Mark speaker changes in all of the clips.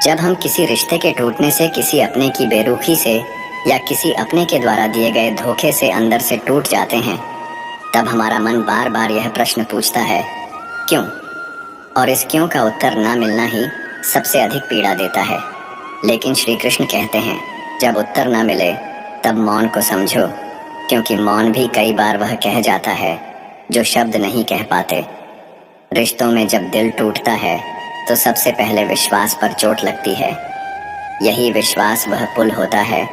Speaker 1: जब हम किसी रिश्ते के टूटने से, किसी अपने की बेरुखी से या किसी अपने के द्वारा दिए गए धोखे से अंदर से टूट जाते हैं, तब हमारा मन बार बार यह प्रश्न पूछता है, क्यों? और इस क्यों का उत्तर ना मिलना ही सबसे अधिक पीड़ा देता है। लेकिन श्री कृष्ण कहते हैं, जब उत्तर ना मिले तब मौन को समझो, क्योंकि मौन भी कई बार वह कह जाता है जो शब्द नहीं कह पाते। रिश्तों में जब दिल टूटता है तो सबसे पहले विश्वास पर चोट लगती है। यही विश्वास वह पुल होता है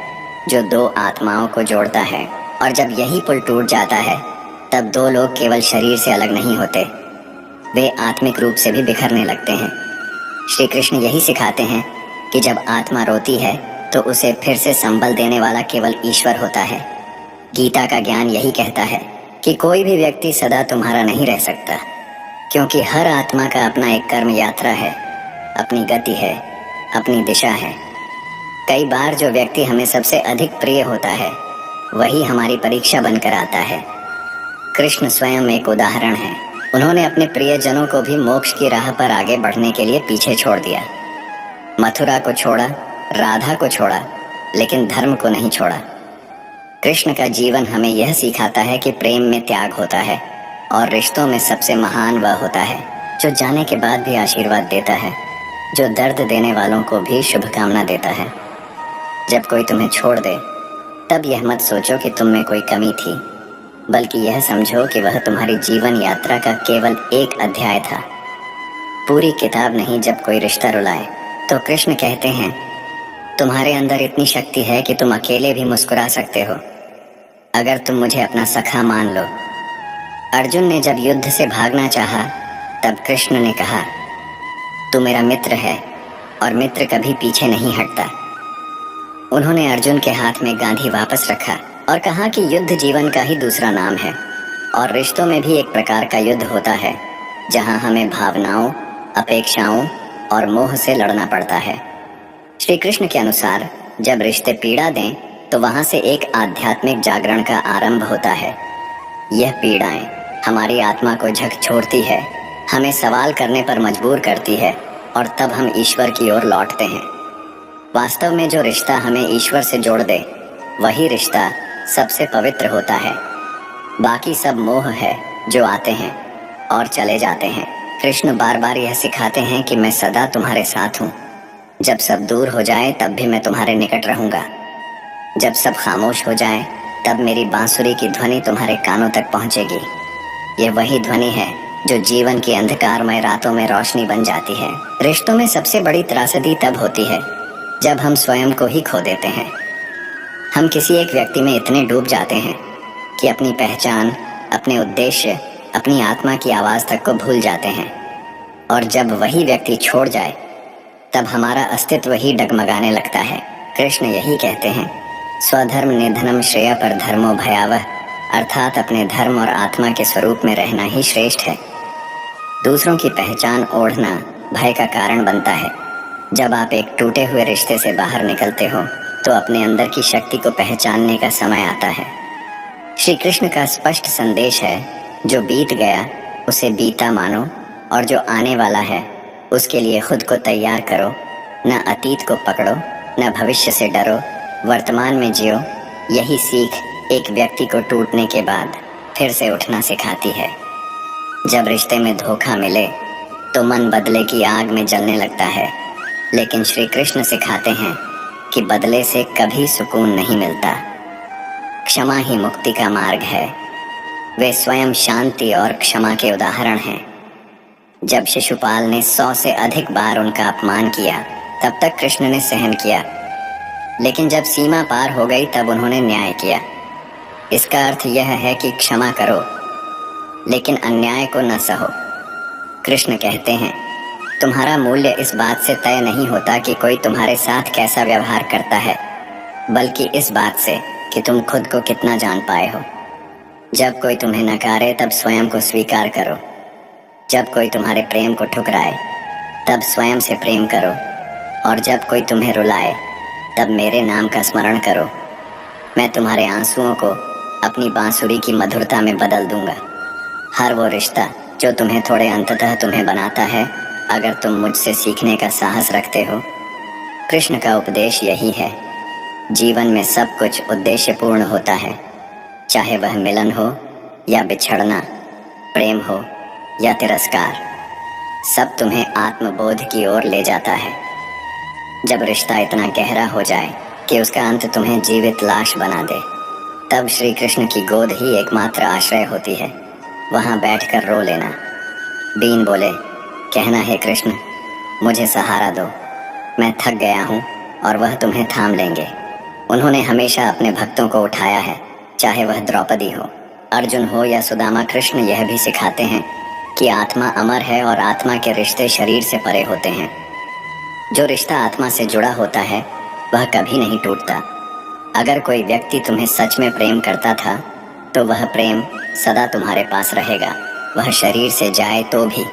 Speaker 1: जो दो आत्माओं को जोड़ता है, और जब यही पुल टूट जाता है तब दो लोग केवल शरीर से अलग नहीं होते, वे आत्मिक रूप से भी बिखरने लगते हैं। श्री कृष्ण यही सिखाते हैं कि जब आत्मा रोती है तो उसे फिर से संबल देने वाला केवल ईश्वर होता है। गीता का ज्ञान यही कहता है कि कोई भी व्यक्ति सदा तुम्हारा नहीं रह सकता, क्योंकि हर आत्मा का अपना एक कर्म यात्रा है, अपनी गति है, अपनी दिशा है। कई बार जो व्यक्ति हमें सबसे अधिक प्रिय होता है वही हमारी परीक्षा बनकर आता है। कृष्ण स्वयं एक उदाहरण है। उन्होंने अपने प्रियजनों को भी मोक्ष की राह पर आगे बढ़ने के लिए पीछे छोड़ दिया। मथुरा को छोड़ा, राधा को छोड़ा, लेकिन धर्म को नहीं छोड़ा। कृष्ण का जीवन हमें यह सिखाता है कि प्रेम में त्याग होता है, और रिश्तों में सबसे महान वह होता है जो जाने के बाद भी आशीर्वाद देता है, जो दर्द देने वालों को भी शुभकामना देता है। जब कोई तुम्हें छोड़ दे तब यह मत सोचो कि तुम में कोई कमी थी, बल्कि यह समझो कि वह तुम्हारी जीवन यात्रा का केवल एक अध्याय था, पूरी किताब नहीं। जब कोई रिश्ता रुलाए तो कृष्ण कहते हैं, तुम्हारे अंदर इतनी शक्ति है कि तुम अकेले भी मुस्कुरा सकते हो, अगर तुम मुझे अपना सखा मान लो। अर्जुन ने जब युद्ध से भागना चाहा तब कृष्ण ने कहा, तू मेरा मित्र है और मित्र कभी पीछे नहीं हटता। उन्होंने अर्जुन के हाथ में गांधी वापस रखा और कहा कि युद्ध जीवन का ही दूसरा नाम है, और रिश्तों में भी एक प्रकार का युद्ध होता है जहां हमें भावनाओं, अपेक्षाओं और मोह से लड़ना पड़ता है। श्री कृष्ण के अनुसार जब रिश्ते पीड़ा दें तो वहां से एक आध्यात्मिक जागरण का आरंभ होता है। यह पीड़ाएं हमारी आत्मा को झकझोरती है, हमें सवाल करने पर मजबूर करती है, और तब हम ईश्वर की ओर लौटते हैं। वास्तव में जो रिश्ता हमें ईश्वर से जोड़ दे वही रिश्ता सबसे पवित्र होता है। बाकी सब मोह है जो आते हैं और चले जाते हैं। कृष्ण बार बार यह सिखाते हैं कि मैं सदा तुम्हारे साथ हूँ। जब सब दूर हो जाए तब भी मैं तुम्हारे निकट रहूंगा। जब सब खामोश हो जाए तब मेरी बांसुरी की ध्वनि तुम्हारे कानों तक पहुंचेगी। ये वही ध्वनि है जो जीवन की अंधकारमय रातों में रोशनी बन जाती है। रिश्तों में सबसे बड़ी त्रासदी तब होती है जब हम स्वयं को ही खो देते हैं। हम किसी एक व्यक्ति में इतने डूब जाते हैं कि अपनी पहचान, अपने उद्देश्य, अपनी आत्मा की आवाज तक को भूल जाते हैं, और जब वही व्यक्ति छोड़ जाए तब हमारा अस्तित्व ही डगमगाने लगता है। कृष्ण यही कहते हैं, स्वधर्म निधनम श्रेय पर धर्मो भयावह, अर्थात अपने धर्म और आत्मा के स्वरूप में रहना ही श्रेष्ठ है। दूसरों की पहचान ओढ़ना भय का कारण बनता है। जब आप एक टूटे हुए रिश्ते से बाहर निकलते हो तो अपने अंदर की शक्ति को पहचानने का समय आता है। श्री कृष्ण का स्पष्ट संदेश है, जो बीत गया उसे बीता मानो, और जो आने वाला है उसके लिए खुद को तैयार करो। न अतीत को पकड़ो, न भविष्य से डरो, वर्तमान में जियो। यही सीख एक व्यक्ति को टूटने के बाद फिर से उठना सिखाती है। जब रिश्ते में धोखा मिले तो मन बदले की आग में जलने लगता है, लेकिन श्री कृष्ण सिखाते हैं कि बदले से कभी सुकून नहीं मिलता। क्षमा ही मुक्ति का मार्ग है। वे स्वयं शांति और क्षमा के उदाहरण हैं। जब शिशुपाल ने 100 से अधिक बार उनका अपमान किया तब तक कृष्ण ने सहन किया, लेकिन जब सीमा पार हो गई तब उन्होंने न्याय किया। इसका अर्थ यह है कि क्षमा करो लेकिन अन्याय को न सहो। कृष्ण कहते हैं, तुम्हारा मूल्य इस बात से तय नहीं होता कि कोई तुम्हारे साथ कैसा व्यवहार करता है, बल्कि इस बात से कि तुम खुद को कितना जान पाए हो। जब कोई तुम्हें नकारे तब स्वयं को स्वीकार करो। जब कोई तुम्हारे प्रेम को ठुकराए तब स्वयं से प्रेम करो, और जब कोई तुम्हें रुलाए तब मेरे नाम का स्मरण करो। मैं तुम्हारे आंसुओं को अपनी बांसुरी की मधुरता में बदल दूंगा। हर वो रिश्ता जो तुम्हें थोड़े अंततः तुम्हें बनाता है, अगर तुम मुझसे सीखने का साहस रखते हो कृष्ण का उपदेश यही है, जीवन में सब कुछ उद्देश्यपूर्ण होता है, चाहे वह मिलन हो या बिछड़ना, प्रेम हो या तिरस्कार, सब तुम्हें आत्मबोध की ओर ले जाता है। जब रिश्ता इतना गहरा हो जाए कि उसका अंत तुम्हें जीवित लाश बना दे, तब श्री कृष्ण की गोद ही एकमात्र आश्रय होती है। वहां बैठकर रो लेना। बीन बोले, कहना है कृष्ण, मुझे सहारा दो, मैं थक गया हूँ और वह तुम्हें थाम लेंगे। उन्होंने हमेशा अपने भक्तों को उठाया है, चाहे वह द्रौपदी हो, अर्जुन हो या सुदामा। कृष्ण यह भी सिखाते हैं कि आत्मा अमर है और आत्मा के रिश्ते शरीर से परे होते हैं। जो रिश्ता आत्मा से जुड़ा होता है वह कभी नहीं टूटता। अगर कोई व्यक्ति तुम्हें सच में प्रेम करता था तो वह प्रेम सदा तुम्हारे पास रहेगा, वह शरीर से जाए तो भी।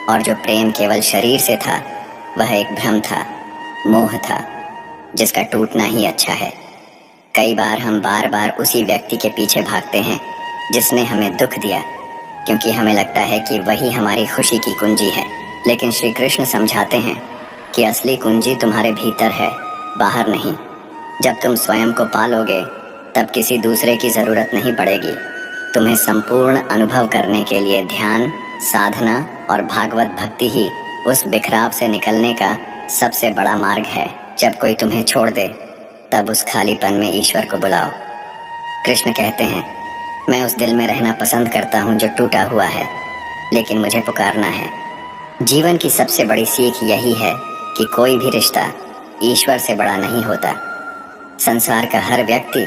Speaker 1: और जो प्रेम केवल शरीर से था वह एक भ्रम था, मोह था, जिसका टूटना ही अच्छा है। कई बार हम बार बार उसी व्यक्ति के पीछे भागते हैं जिसने हमें दुख दिया, क्योंकि हमें लगता है कि वही हमारी खुशी की कुंजी है। लेकिन श्री कृष्ण समझाते हैं कि असली कुंजी तुम्हारे भीतर है, बाहर नहीं। जब तुम स्वयं को पालोगे तब किसी दूसरे की जरूरत नहीं पड़ेगी। तुम्हें संपूर्ण अनुभव करने के लिए ध्यान, साधना और भागवत भक्ति ही उस बिखराव से निकलने का सबसे बड़ा मार्ग है। जब कोई तुम्हें छोड़ दे तब उस खालीपन में ईश्वर को बुलाओ। कृष्ण कहते हैं, मैं उस दिल में रहना पसंद करता हूँ जो टूटा हुआ है, लेकिन मुझे पुकारना है। जीवन की सबसे बड़ी सीख यही है कि कोई भी रिश्ता ईश्वर से बड़ा नहीं होता। संसार का हर व्यक्ति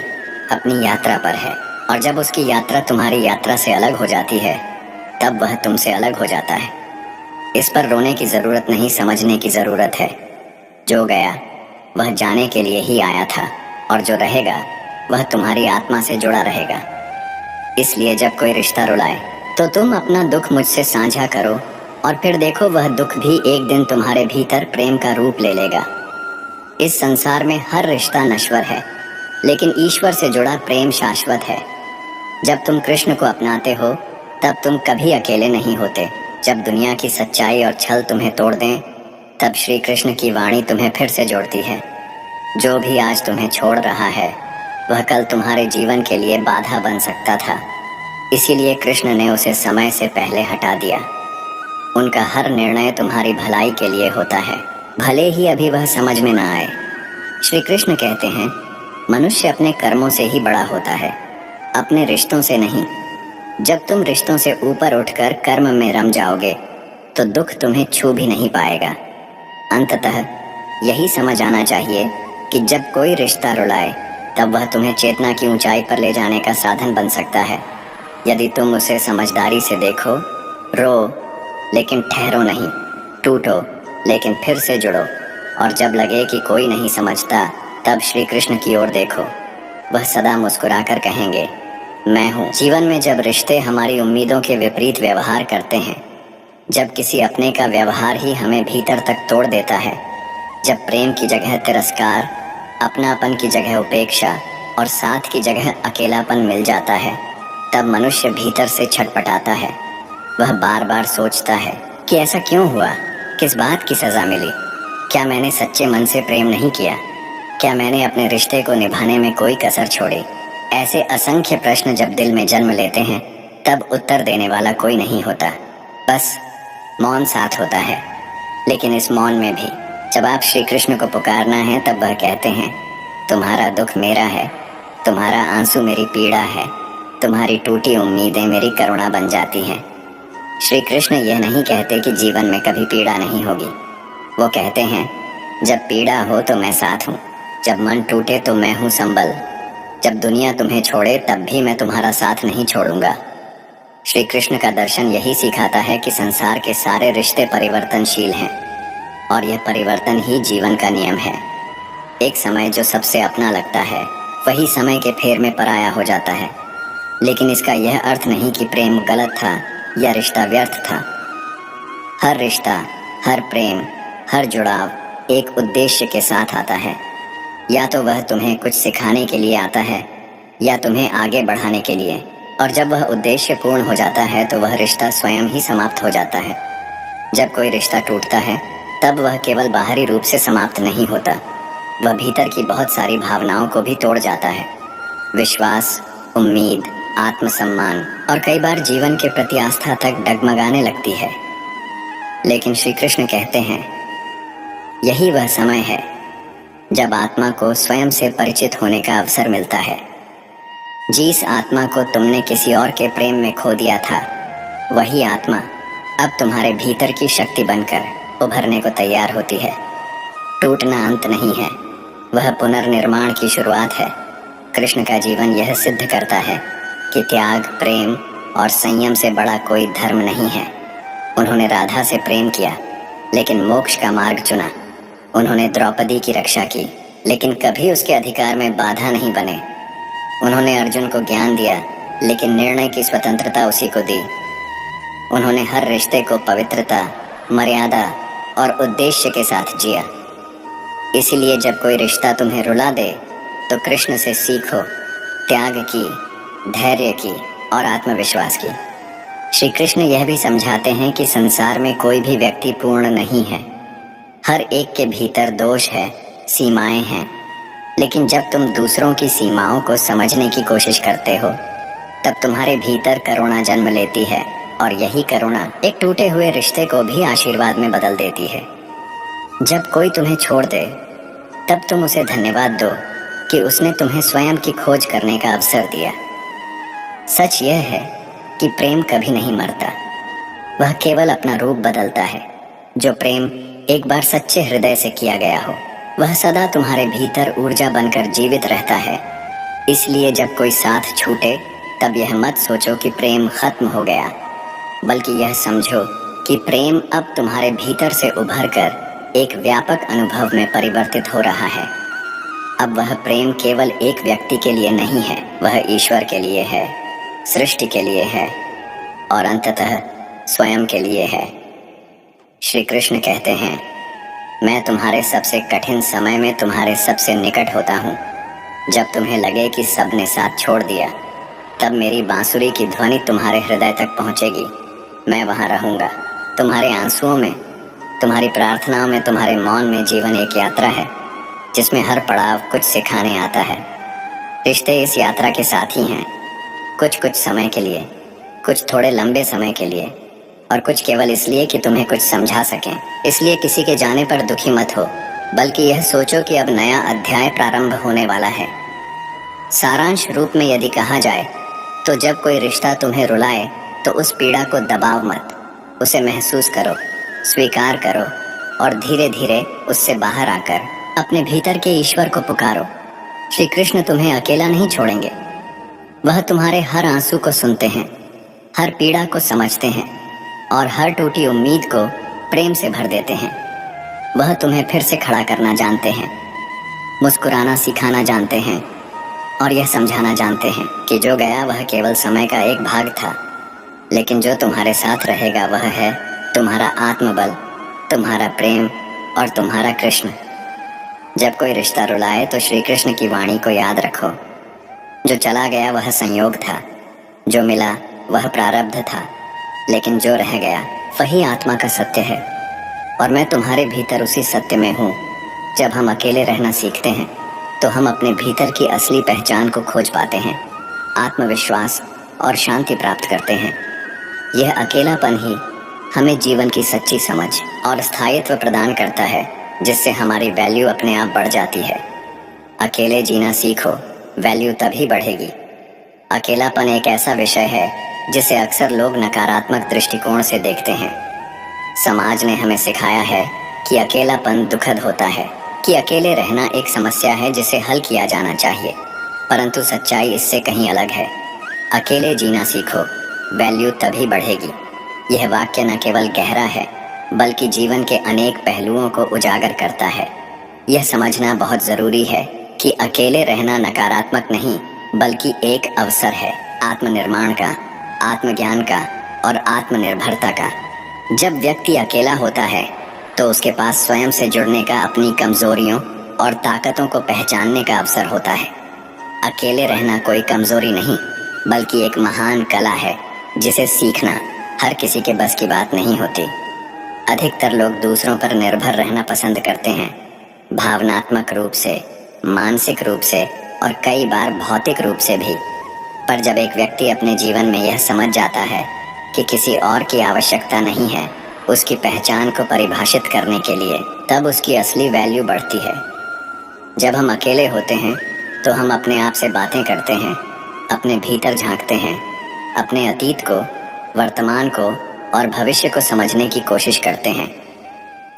Speaker 1: अपनी यात्रा पर है, और जब उसकी यात्रा तुम्हारी यात्रा से अलग हो जाती है तब वह तुमसे अलग हो जाता है। इस पर रोने की जरूरत नहीं, समझने की जरूरत है। जो गया वह जाने के लिए ही आया था, और जो रहेगा वह तुम्हारी आत्मा से जुड़ा रहेगा। इसलिए जब कोई रिश्ता रुलाए तो तुम अपना दुख मुझसे साझा करो, और फिर देखो वह दुख भी एक दिन तुम्हारे भीतर प्रेम का रूप ले लेगा। इस संसार में हर रिश्ता नश्वर है, लेकिन ईश्वर से जुड़ा प्रेम शाश्वत है। जब तुम कृष्ण को अपनाते हो तब तुम कभी अकेले नहीं होते। जब दुनिया की सच्चाई और छल तुम्हें तोड़ दें तब श्री कृष्ण की वाणी तुम्हें फिर से जोड़ती है। जो भी आज तुम्हें छोड़ रहा है वह कल तुम्हारे जीवन के लिए बाधा बन सकता था, इसीलिए कृष्ण ने उसे समय से पहले हटा दिया। उनका हर निर्णय तुम्हारी भलाई के लिए होता है, भले ही अभी वह समझ में ना आए। श्री कृष्ण कहते हैं, मनुष्य अपने कर्मों से ही बड़ा होता है, अपने रिश्तों से नहीं। जब तुम रिश्तों से ऊपर उठकर कर्म में रम जाओगे तो दुख तुम्हें छू भी नहीं पाएगा। अंततः यही समझ आना चाहिए कि जब कोई रिश्ता रुलाए तब वह तुम्हें चेतना की ऊंचाई पर ले जाने का साधन बन सकता है। यदि तुम उसे समझदारी से देखो, रो लेकिन ठहरो नहीं, टूटो लेकिन फिर से जुड़ो, और जब लगे कि कोई नहीं समझता तब श्री कृष्ण की ओर देखो। वह सदा मुस्कुराकर कहेंगे, मैं हूँ। जीवन में जब रिश्ते हमारी उम्मीदों के विपरीत व्यवहार करते हैं, जब किसी अपने का व्यवहार ही हमें भीतर तक तोड़ देता है, जब प्रेम की जगह तिरस्कार, अपनापन की जगह उपेक्षा और साथ की जगह अकेलापन मिल जाता है, तब मनुष्य भीतर से छटपटाता है। वह बार बार सोचता है कि ऐसा क्यों हुआ, किस बात की सजा मिली, क्या मैंने सच्चे मन से प्रेम नहीं किया, क्या मैंने अपने रिश्ते को निभाने में कोई कसर छोड़ी। ऐसे असंख्य प्रश्न जब दिल में जन्म लेते हैं तब उत्तर देने वाला कोई नहीं होता, बस मौन साथ होता है। लेकिन इस मौन में भी जब आप श्री कृष्ण को पुकारना है तब वह कहते हैं, तुम्हारा दुख मेरा है, तुम्हारा आंसू मेरी पीड़ा है, तुम्हारी टूटी उम्मीदें मेरी करुणा बन जाती हैं। श्री कृष्ण यह नहीं कहते कि जीवन में कभी पीड़ा नहीं होगी। वो कहते हैं, जब पीड़ा हो तो मैं साथ हूँ, जब मन टूटे तो मैं हूँ संबल, जब दुनिया तुम्हें छोड़े तब भी मैं तुम्हारा साथ नहीं छोड़ूंगा। श्री कृष्ण का दर्शन यही सिखाता है कि संसार के सारे रिश्ते परिवर्तनशील हैं, और यह परिवर्तन ही जीवन का नियम है। एक समय जो सबसे अपना लगता है वही समय के फेर में पराया हो जाता है। लेकिन इसका यह अर्थ नहीं कि प्रेम गलत था या रिश्ता व्यर्थ था। हर रिश्ता, हर प्रेम, हर जुड़ाव एक उद्देश्य के साथ आता है। या तो वह तुम्हें कुछ सिखाने के लिए आता है या तुम्हें आगे बढ़ाने के लिए, और जब वह उद्देश्य पूर्ण हो जाता है तो वह रिश्ता स्वयं ही समाप्त हो जाता है। जब कोई रिश्ता टूटता है तब वह केवल बाहरी रूप से समाप्त नहीं होता, वह भीतर की बहुत सारी भावनाओं को भी तोड़ जाता है। विश्वास, उम्मीद, आत्मसम्मान और कई बार जीवन के प्रति आस्था तक डगमगाने लगती है। लेकिन श्री कृष्ण कहते हैं, यही वह समय है जब आत्मा को स्वयं से परिचित होने का अवसर मिलता है। जिस आत्मा को तुमने किसी और के प्रेम में खो दिया था, वही आत्मा अब तुम्हारे भीतर की शक्ति बनकर उभरने को तैयार होती है। टूटना अंत नहीं है, वह पुनर्निर्माण की शुरुआत है। कृष्ण का जीवन यह सिद्ध करता है कि त्याग, प्रेम और संयम से बड़ा कोई धर्म नहीं है। उन्होंने राधा से प्रेम किया, लेकिन मोक्ष का मार्ग चुना। उन्होंने द्रौपदी की रक्षा की, लेकिन कभी उसके अधिकार में बाधा नहीं बने। उन्होंने अर्जुन को ज्ञान दिया, लेकिन निर्णय की स्वतंत्रता उसी को दी। उन्होंने हर रिश्ते को पवित्रता, मर्यादा और उद्देश्य के साथ जिया। इसीलिए जब कोई रिश्ता तुम्हें रुला दे, तो कृष्ण से सीखो त्याग की, धैर्य की और आत्मविश्वास की। श्री कृष्ण यह भी समझाते हैं कि संसार में कोई भी व्यक्ति पूर्ण नहीं है। हर एक के भीतर दोष है, सीमाएं हैं। लेकिन जब तुम दूसरों की सीमाओं को समझने की कोशिश करते हो, तब तुम्हारे भीतर करुणा जन्म लेती है, और यही करुणा एक टूटे हुए रिश्ते को भी आशीर्वाद में बदल देती है। जब कोई तुम्हें छोड़ दे, तब तुम उसे धन्यवाद दो कि उसने तुम्हें स्वयं की खोज करने का अवसर दिया। सच यह है कि प्रेम कभी नहीं मरता, वह केवल अपना रूप बदलता है। जो प्रेम एक बार सच्चे हृदय से किया गया हो, वह सदा तुम्हारे भीतर ऊर्जा बनकर जीवित रहता है। इसलिए जब कोई साथ छूटे, तब यह मत सोचो कि प्रेम खत्म हो गया, बल्कि यह समझो कि प्रेम अब तुम्हारे भीतर से उभरकर एक व्यापक अनुभव में परिवर्तित हो रहा है। अब वह प्रेम केवल एक व्यक्ति के लिए नहीं है, वह ईश्वर के लिए है, सृष्टि के लिए है और अंततः स्वयं के लिए है। श्री कृष्ण कहते हैं, मैं तुम्हारे सबसे कठिन समय में तुम्हारे सबसे निकट होता हूँ। जब तुम्हें लगे कि सबने साथ छोड़ दिया, तब मेरी बांसुरी की ध्वनि तुम्हारे हृदय तक पहुँचेगी। मैं वहाँ रहूँगा। तुम्हारे आंसुओं में, तुम्हारी प्रार्थनाओं में, तुम्हारे मौन में जीवन एक यात्रा है, जिसमें हर पड़ाव कुछ सिखाने आता है। रिश्ते इस यात्रा के साथी हैं, कुछ समय के लिए, कुछ थोड़े लंबे समय के लिए, और कुछ केवल इसलिए कि तुम्हें कुछ समझा सकें। इसलिए किसी के जाने पर दुखी मत हो, बल्कि यह सोचो कि अब नया अध्याय प्रारंभ होने वाला है। सारांश रूप में यदि कहा जाए, तो जब कोई रिश्ता तुम्हें रुलाए, तो उस पीड़ा को दबाव मत, उसे महसूस करो, स्वीकार करो और धीरे धीरे उससे बाहर आकर अपने भीतर के ईश्वर को पुकारो। श्री कृष्ण तुम्हें अकेला नहीं छोड़ेंगे। वह तुम्हारे हर आंसू को सुनते हैं, हर पीड़ा को समझते हैं और हर टूटी उम्मीद को प्रेम से भर देते हैं। वह तुम्हें फिर से खड़ा करना जानते हैं, मुस्कुराना सिखाना जानते हैं और यह समझाना जानते हैं कि जो गया वह केवल समय का एक भाग था, लेकिन जो तुम्हारे साथ रहेगा वह है तुम्हारा आत्मबल, तुम्हारा प्रेम और तुम्हारा कृष्ण। जब कोई रिश्ता रुलाए, तो श्री कृष्ण की वाणी को याद रखो, जो चला गया वह संयोग था, जो मिला वह प्रारब्ध था, लेकिन जो रह गया वही आत्मा का सत्य है। और मैं तुम्हारे भीतर उसी सत्य में हूँ। जब हम अकेले रहना सीखते हैं, तो हम अपने भीतर की असली पहचान को खोज पाते हैं, आत्मविश्वास और शांति प्राप्त करते हैं। यह अकेलापन ही हमें जीवन की सच्ची समझ और स्थायित्व प्रदान करता है, जिससे हमारी वैल्यू अपने आप बढ़ जाती है। अकेले जीना सीखो, वैल्यू तभी बढ़ेगी। अकेलापन एक ऐसा विषय है जिसे अक्सर लोग नकारात्मक दृष्टिकोण से देखते हैं। समाज ने हमें सिखाया है कि अकेलापन दुखद होता है, कि अकेले रहना एक समस्या है जिसे हल किया जाना चाहिए, परंतु सच्चाई इससे कहीं अलग है। अकेले जीना सीखो, वैल्यू तभी बढ़ेगी। यह वाक्य न केवल गहरा है, बल्कि जीवन के अनेक पहलुओं को उजागर करता है। यह समझना बहुत जरूरी है कि अकेले रहना नकारात्मक नहीं, बल्कि एक अवसर है आत्मनिर्माण का, आत्मज्ञान का और आत्मनिर्भरता का। जब व्यक्ति अकेला होता है, तो उसके पास स्वयं से जुड़ने का, अपनी कमजोरियों और ताकतों को पहचानने का अवसर होता है। अकेले रहना कोई कमजोरी नहीं, बल्कि एक महान कला है, जिसे सीखना हर किसी के बस की बात नहीं होती। अधिकतर लोग दूसरों पर निर्भर रहना पसंद करते हैं, भावनात्मक रूप से, मानसिक रूप से और कई बार भौतिक रूप से भी। पर जब एक व्यक्ति अपने जीवन में यह समझ जाता है कि किसी और की आवश्यकता नहीं है उसकी पहचान को परिभाषित करने के लिए, तब उसकी असली वैल्यू बढ़ती है। जब हम अकेले होते हैं तो हम अपने आप से बातें करते हैं, अपने भीतर झांकते हैं, अपने अतीत को, वर्तमान को और भविष्य को समझने की कोशिश करते हैं।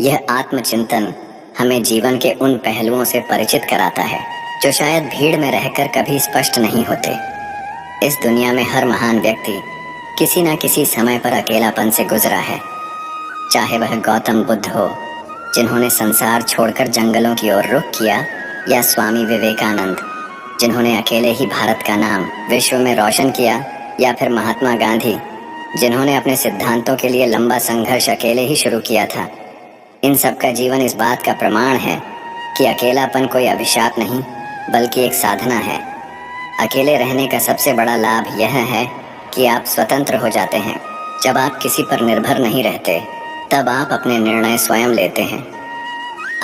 Speaker 1: यह आत्मचिंतन हमें जीवन के उन पहलुओं से परिचित कराता है जो शायद भीड़ में रहकर कभी स्पष्ट नहीं होते। इस दुनिया में हर महान व्यक्ति किसी न किसी समय पर अकेलापन से गुजरा है, चाहे वह गौतम बुद्ध हो जिन्होंने संसार छोड़कर जंगलों की ओर रुख किया, या स्वामी विवेकानंद जिन्होंने अकेले ही भारत का नाम विश्व में रोशन किया, या फिर महात्मा गांधी जिन्होंने अपने सिद्धांतों के लिए लंबा संघर्ष अकेले ही शुरू किया था। इन सब का जीवन इस बात का प्रमाण है कि अकेलापन कोई अभिशाप नहीं बल्कि एक साधना है। अकेले रहने का सबसे बड़ा लाभ यह है कि आप स्वतंत्र हो जाते हैं। जब आप किसी पर निर्भर नहीं रहते तब आप अपने निर्णय स्वयं लेते हैं।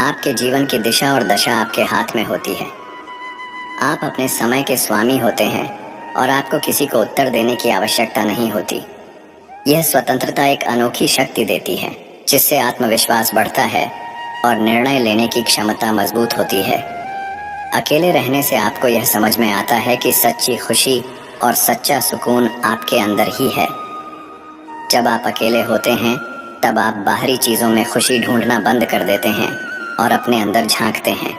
Speaker 1: आपके जीवन की दिशा और दशा आपके हाथ में होती है। आप अपने समय के स्वामी होते हैं और आपको किसी को उत्तर देने की आवश्यकता नहीं होती। यह स्वतंत्रता एक अनोखी शक्ति देती है जिससे आत्मविश्वास बढ़ता है और निर्णय लेने की क्षमता मजबूत होती है। अकेले रहने से आपको यह समझ में आता है कि सच्ची खुशी और सच्चा सुकून आपके अंदर ही है। जब आप अकेले होते हैं तब आप बाहरी चीज़ों में खुशी ढूंढना बंद कर देते हैं और अपने अंदर झांकते हैं।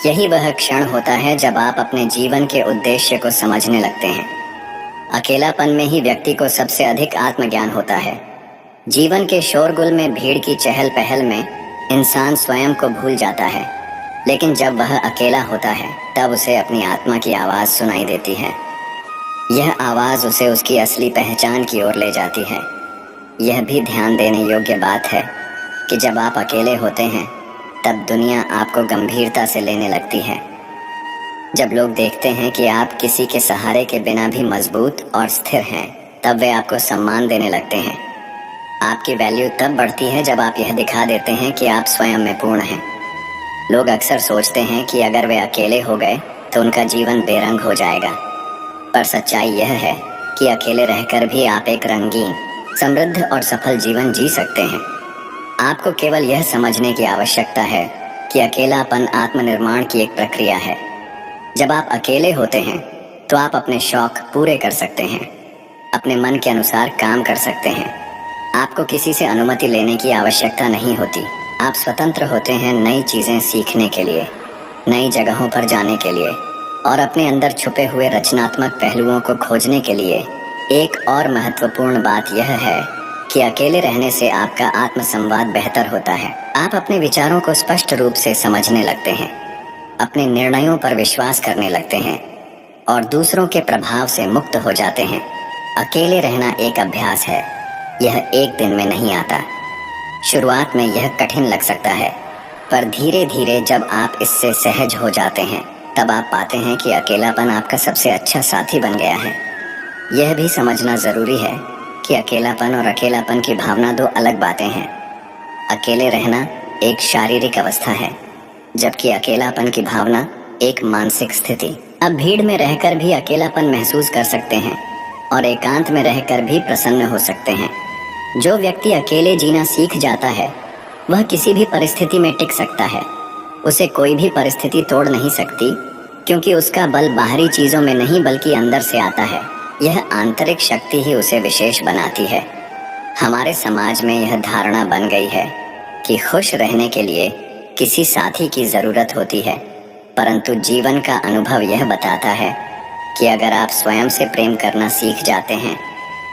Speaker 1: यही वह क्षण होता है जब आप अपने जीवन के उद्देश्य को समझने लगते हैं। अकेलापन में ही व्यक्ति को सबसे अधिक आत्मज्ञान होता है। जीवन के शोरगुल में, भीड़ की चहल पहल में इंसान स्वयं को भूल जाता है, लेकिन जब वह अकेला होता है तब उसे अपनी आत्मा की आवाज़ सुनाई देती है। यह आवाज़ उसे उसकी असली पहचान की ओर ले जाती है। यह भी ध्यान देने योग्य बात है कि जब आप अकेले होते हैं तब दुनिया आपको गंभीरता से लेने लगती है। जब लोग देखते हैं कि आप किसी के सहारे के बिना भी मजबूत और स्थिर हैं, तब वे आपको सम्मान देने लगते हैं। आपकी वैल्यू तब बढ़ती है जब आप यह दिखा देते हैं कि आप स्वयं में पूर्ण हैं। लोग अक्सर सोचते हैं कि अगर वे अकेले हो गए तो उनका जीवन बेरंग हो जाएगा, पर सच्चाई यह है कि अकेले रहकर भी आप एक रंगीन, समृद्ध और सफल जीवन जी सकते हैं। आपको केवल यह समझने की आवश्यकता है कि अकेलापन आत्मनिर्माण की एक प्रक्रिया है। जब आप अकेले होते हैं तो आप अपने शौक पूरे कर सकते हैं, अपने मन के अनुसार काम कर सकते हैं। आपको किसी से अनुमति लेने की आवश्यकता नहीं होती। आप स्वतंत्र होते हैं नई चीज़ें सीखने के लिए, नई जगहों पर जाने के लिए और अपने अंदर छुपे हुए रचनात्मक पहलुओं को खोजने के लिए। एक और महत्वपूर्ण बात यह है कि अकेले रहने से आपका आत्मसंवाद बेहतर होता है। आप अपने विचारों को स्पष्ट रूप से समझने लगते हैं, अपने निर्णयों पर विश्वास करने लगते हैं और दूसरों के प्रभाव से मुक्त हो जाते हैं। अकेले रहना एक अभ्यास है, यह एक दिन में नहीं आता। शुरुआत में यह कठिन लग सकता है, पर धीरे धीरे जब आप इससे सहज हो जाते हैं तब आप पाते हैं कि अकेलापन आपका सबसे अच्छा साथी बन गया है। यह भी समझना ज़रूरी है कि अकेलापन और अकेलापन की भावना दो अलग बातें हैं। अकेले रहना एक शारीरिक अवस्था है, जबकि अकेलापन की भावना एक मानसिक स्थिति। अब भीड़ में रहकर भी अकेलापन महसूस कर सकते हैं और एकांत में रहकर भी प्रसन्न हो सकते हैं। जो व्यक्ति अकेले जीना सीख जाता है वह किसी भी परिस्थिति में टिक सकता है। उसे कोई भी परिस्थिति तोड़ नहीं सकती, क्योंकि उसका बल बाहरी चीज़ों में नहीं बल्कि अंदर से आता है। यह आंतरिक शक्ति ही उसे विशेष बनाती है। हमारे समाज में यह धारणा बन गई है कि खुश रहने के लिए किसी साथी की ज़रूरत होती है, परंतु जीवन का अनुभव यह बताता है कि अगर आप स्वयं से प्रेम करना सीख जाते हैं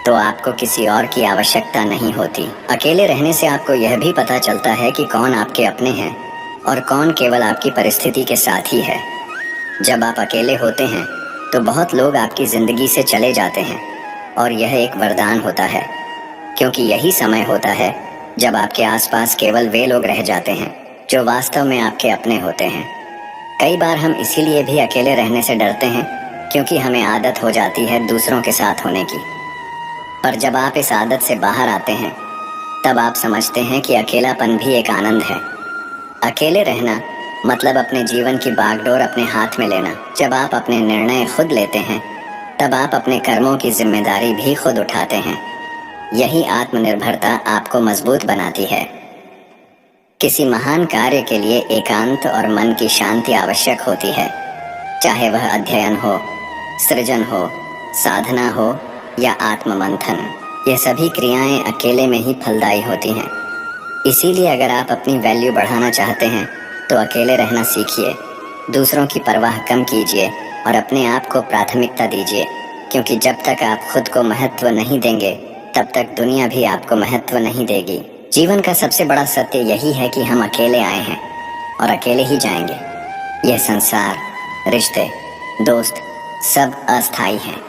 Speaker 1: तो आपको किसी और की आवश्यकता नहीं होती। अकेले रहने से आपको यह भी पता चलता है कि कौन आपके अपने हैं और कौन केवल आपकी परिस्थिति के साथ ही है। जब आप अकेले होते हैं तो बहुत लोग आपकी ज़िंदगी से चले जाते हैं और यह एक वरदान होता है, क्योंकि यही समय होता है जब आपके आसपास केवल वे लोग रह जाते हैं जो वास्तव में आपके अपने होते हैं। कई बार हम इसीलिए भी अकेले रहने से डरते हैं क्योंकि हमें आदत हो जाती है दूसरों के साथ होने की। पर जब आप इस आदत से बाहर आते हैं तब आप समझते हैं कि अकेलापन भी एक आनंद है। अकेले रहना मतलब अपने जीवन की बागडोर अपने हाथ में लेना। जब आप अपने निर्णय खुद लेते हैं तब आप अपने कर्मों की जिम्मेदारी भी खुद उठाते हैं। यही आत्मनिर्भरता आपको मजबूत बनाती है। किसी महान कार्य के लिए एकांत और मन की शांति आवश्यक होती है, चाहे वह अध्ययन हो, सृजन हो, साधना हो या आत्ममंथन। ये सभी क्रियाएं अकेले में ही फलदायी होती हैं। इसीलिए अगर आप अपनी वैल्यू बढ़ाना चाहते हैं तो अकेले रहना सीखिए, दूसरों की परवाह कम कीजिए और अपने आप को प्राथमिकता दीजिए, क्योंकि जब तक आप खुद को महत्व नहीं देंगे तब तक दुनिया भी आपको महत्व नहीं देगी। जीवन का सबसे बड़ा सत्य यही है कि हम अकेले आए हैं और अकेले ही जाएंगे। यह संसार, रिश्ते, दोस्त सब अस्थायी हैं।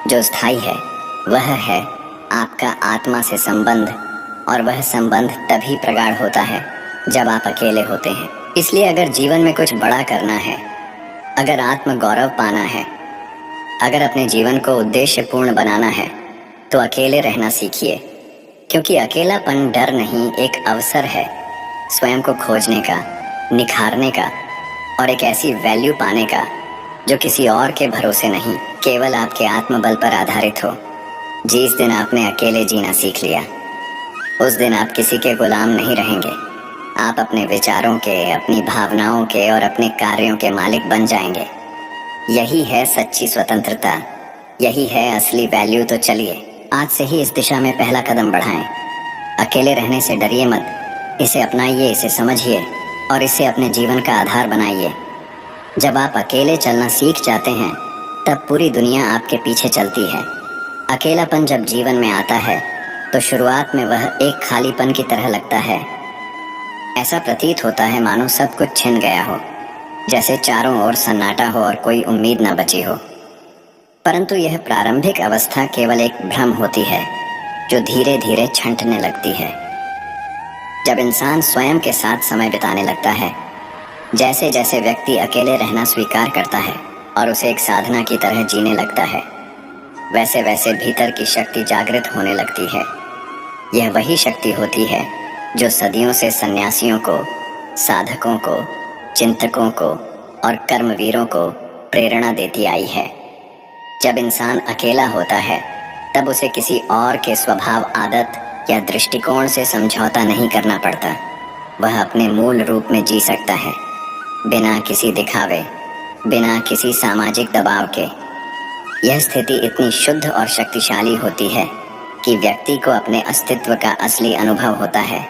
Speaker 1: जो स्थायी है वह है आपका आत्मा से संबंध, और वह संबंध तभी प्रगाढ़ होता है जब आप अकेले होते हैं। इसलिए अगर जीवन में कुछ बड़ा करना है, अगर आत्म गौरव पाना है, अगर अपने जीवन को उद्देश्यपूर्ण बनाना है तो अकेले रहना सीखिए, क्योंकि अकेलापन डर नहीं, एक अवसर है स्वयं को खोजने का, निखारने का और एक ऐसी वैल्यू पाने का जो किसी और के भरोसे नहीं, केवल आपके आत्मबल पर आधारित हो। जिस दिन आपने अकेले जीना सीख लिया उस दिन आप किसी के गुलाम नहीं रहेंगे। आप अपने विचारों के, अपनी भावनाओं के और अपने कार्यों के मालिक बन जाएंगे। यही है सच्ची स्वतंत्रता, यही है असली वैल्यू। तो चलिए आज से ही इस दिशा में पहला कदम बढ़ाएं। अकेले रहने से डरिए मत, इसे अपनाइए, इसे समझिए और इसे अपने जीवन का आधार बनाइए। जब आप अकेले चलना सीख जाते हैं तब पूरी दुनिया आपके पीछे चलती है। अकेलापन जब जीवन में आता है तो शुरुआत में वह एक खालीपन की तरह लगता है। ऐसा प्रतीत होता है मानो सब कुछ छिन गया हो, जैसे चारों ओर सन्नाटा हो और कोई उम्मीद न बची हो। परंतु यह प्रारंभिक अवस्था केवल एक भ्रम होती है जो धीरे धीरे छंटने लगती है। जब इंसान स्वयं के साथ समय बिताने लगता है, जैसे जैसे व्यक्ति अकेले रहना स्वीकार करता है और उसे एक साधना की तरह जीने लगता है, वैसे वैसे भीतर की शक्ति जागृत होने लगती है। यह वही शक्ति होती है जो सदियों से सन्यासियों को, साधकों को, चिंतकों को और कर्मवीरों को प्रेरणा देती आई है। जब इंसान अकेला होता है तब उसे किसी और के स्वभाव, आदत या दृष्टिकोण से समझौता नहीं करना पड़ता। वह अपने मूल रूप में जी सकता है, बिना किसी दिखावे, बिना किसी सामाजिक दबाव के। यह स्थिति इतनी शुद्ध और शक्तिशाली होती है कि व्यक्ति को अपने अस्तित्व का असली अनुभव होता है।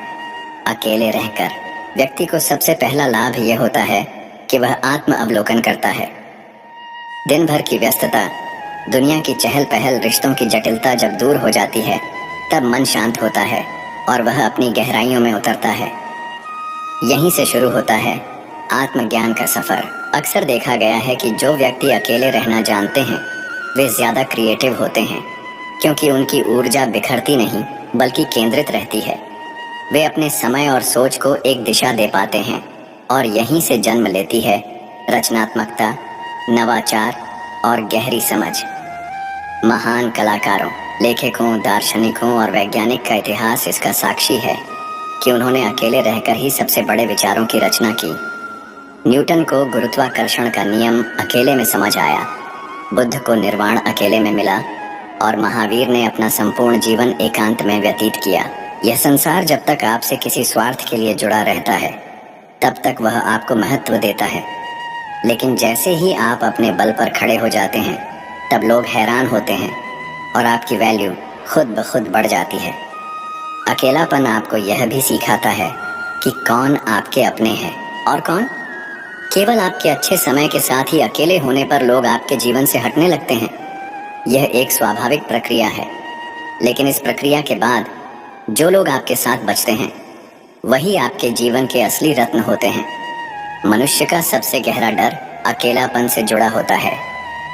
Speaker 1: अकेले रहकर व्यक्ति को सबसे पहला लाभ यह होता है कि वह आत्म अवलोकन करता है। दिन भर की व्यस्तता, दुनिया की चहल पहल, रिश्तों की जटिलता जब दूर हो जाती है तब मन शांत होता है और वह अपनी गहराइयों में उतरता है। यहीं से शुरू होता है आत्मज्ञान का सफर। अक्सर देखा गया है कि जो व्यक्ति अकेले रहना जानते हैं वे ज्यादा क्रिएटिव होते हैं, क्योंकि उनकी ऊर्जा बिखरती नहीं बल्कि केंद्रित रहती है। वे अपने समय और सोच को एक दिशा दे पाते हैं और यहीं से जन्म लेती है रचनात्मकता, नवाचार और गहरी समझ। महान कलाकारों, लेखकों, दार्शनिकों और वैज्ञानिक का इतिहास इसका साक्षी है कि उन्होंने अकेले रहकर ही सबसे बड़े विचारों की रचना की। न्यूटन को गुरुत्वाकर्षण का नियम अकेले में समझ आया, बुद्ध को निर्वाण अकेले में मिला और महावीर ने अपना संपूर्ण जीवन एकांत में व्यतीत किया। यह संसार जब तक आपसे किसी स्वार्थ के लिए जुड़ा रहता है तब तक वह आपको महत्व देता है, लेकिन जैसे ही आप अपने बल पर खड़े हो जाते हैं तब लोग हैरान होते हैं और आपकी वैल्यू खुद ब खुद बढ़ जाती है। अकेलापन आपको यह भी सिखाता है कि कौन आपके अपने हैं और कौन। केवल आपके अच्छे समय के साथ ही अकेले होने पर लोग आपके जीवन से हटने लगते हैं। यह एक स्वाभाविक प्रक्रिया है, लेकिन इस प्रक्रिया के बाद जो लोग आपके साथ बचते हैं वही आपके जीवन के असली रत्न होते हैं। मनुष्य का सबसे गहरा डर अकेलापन से जुड़ा होता है,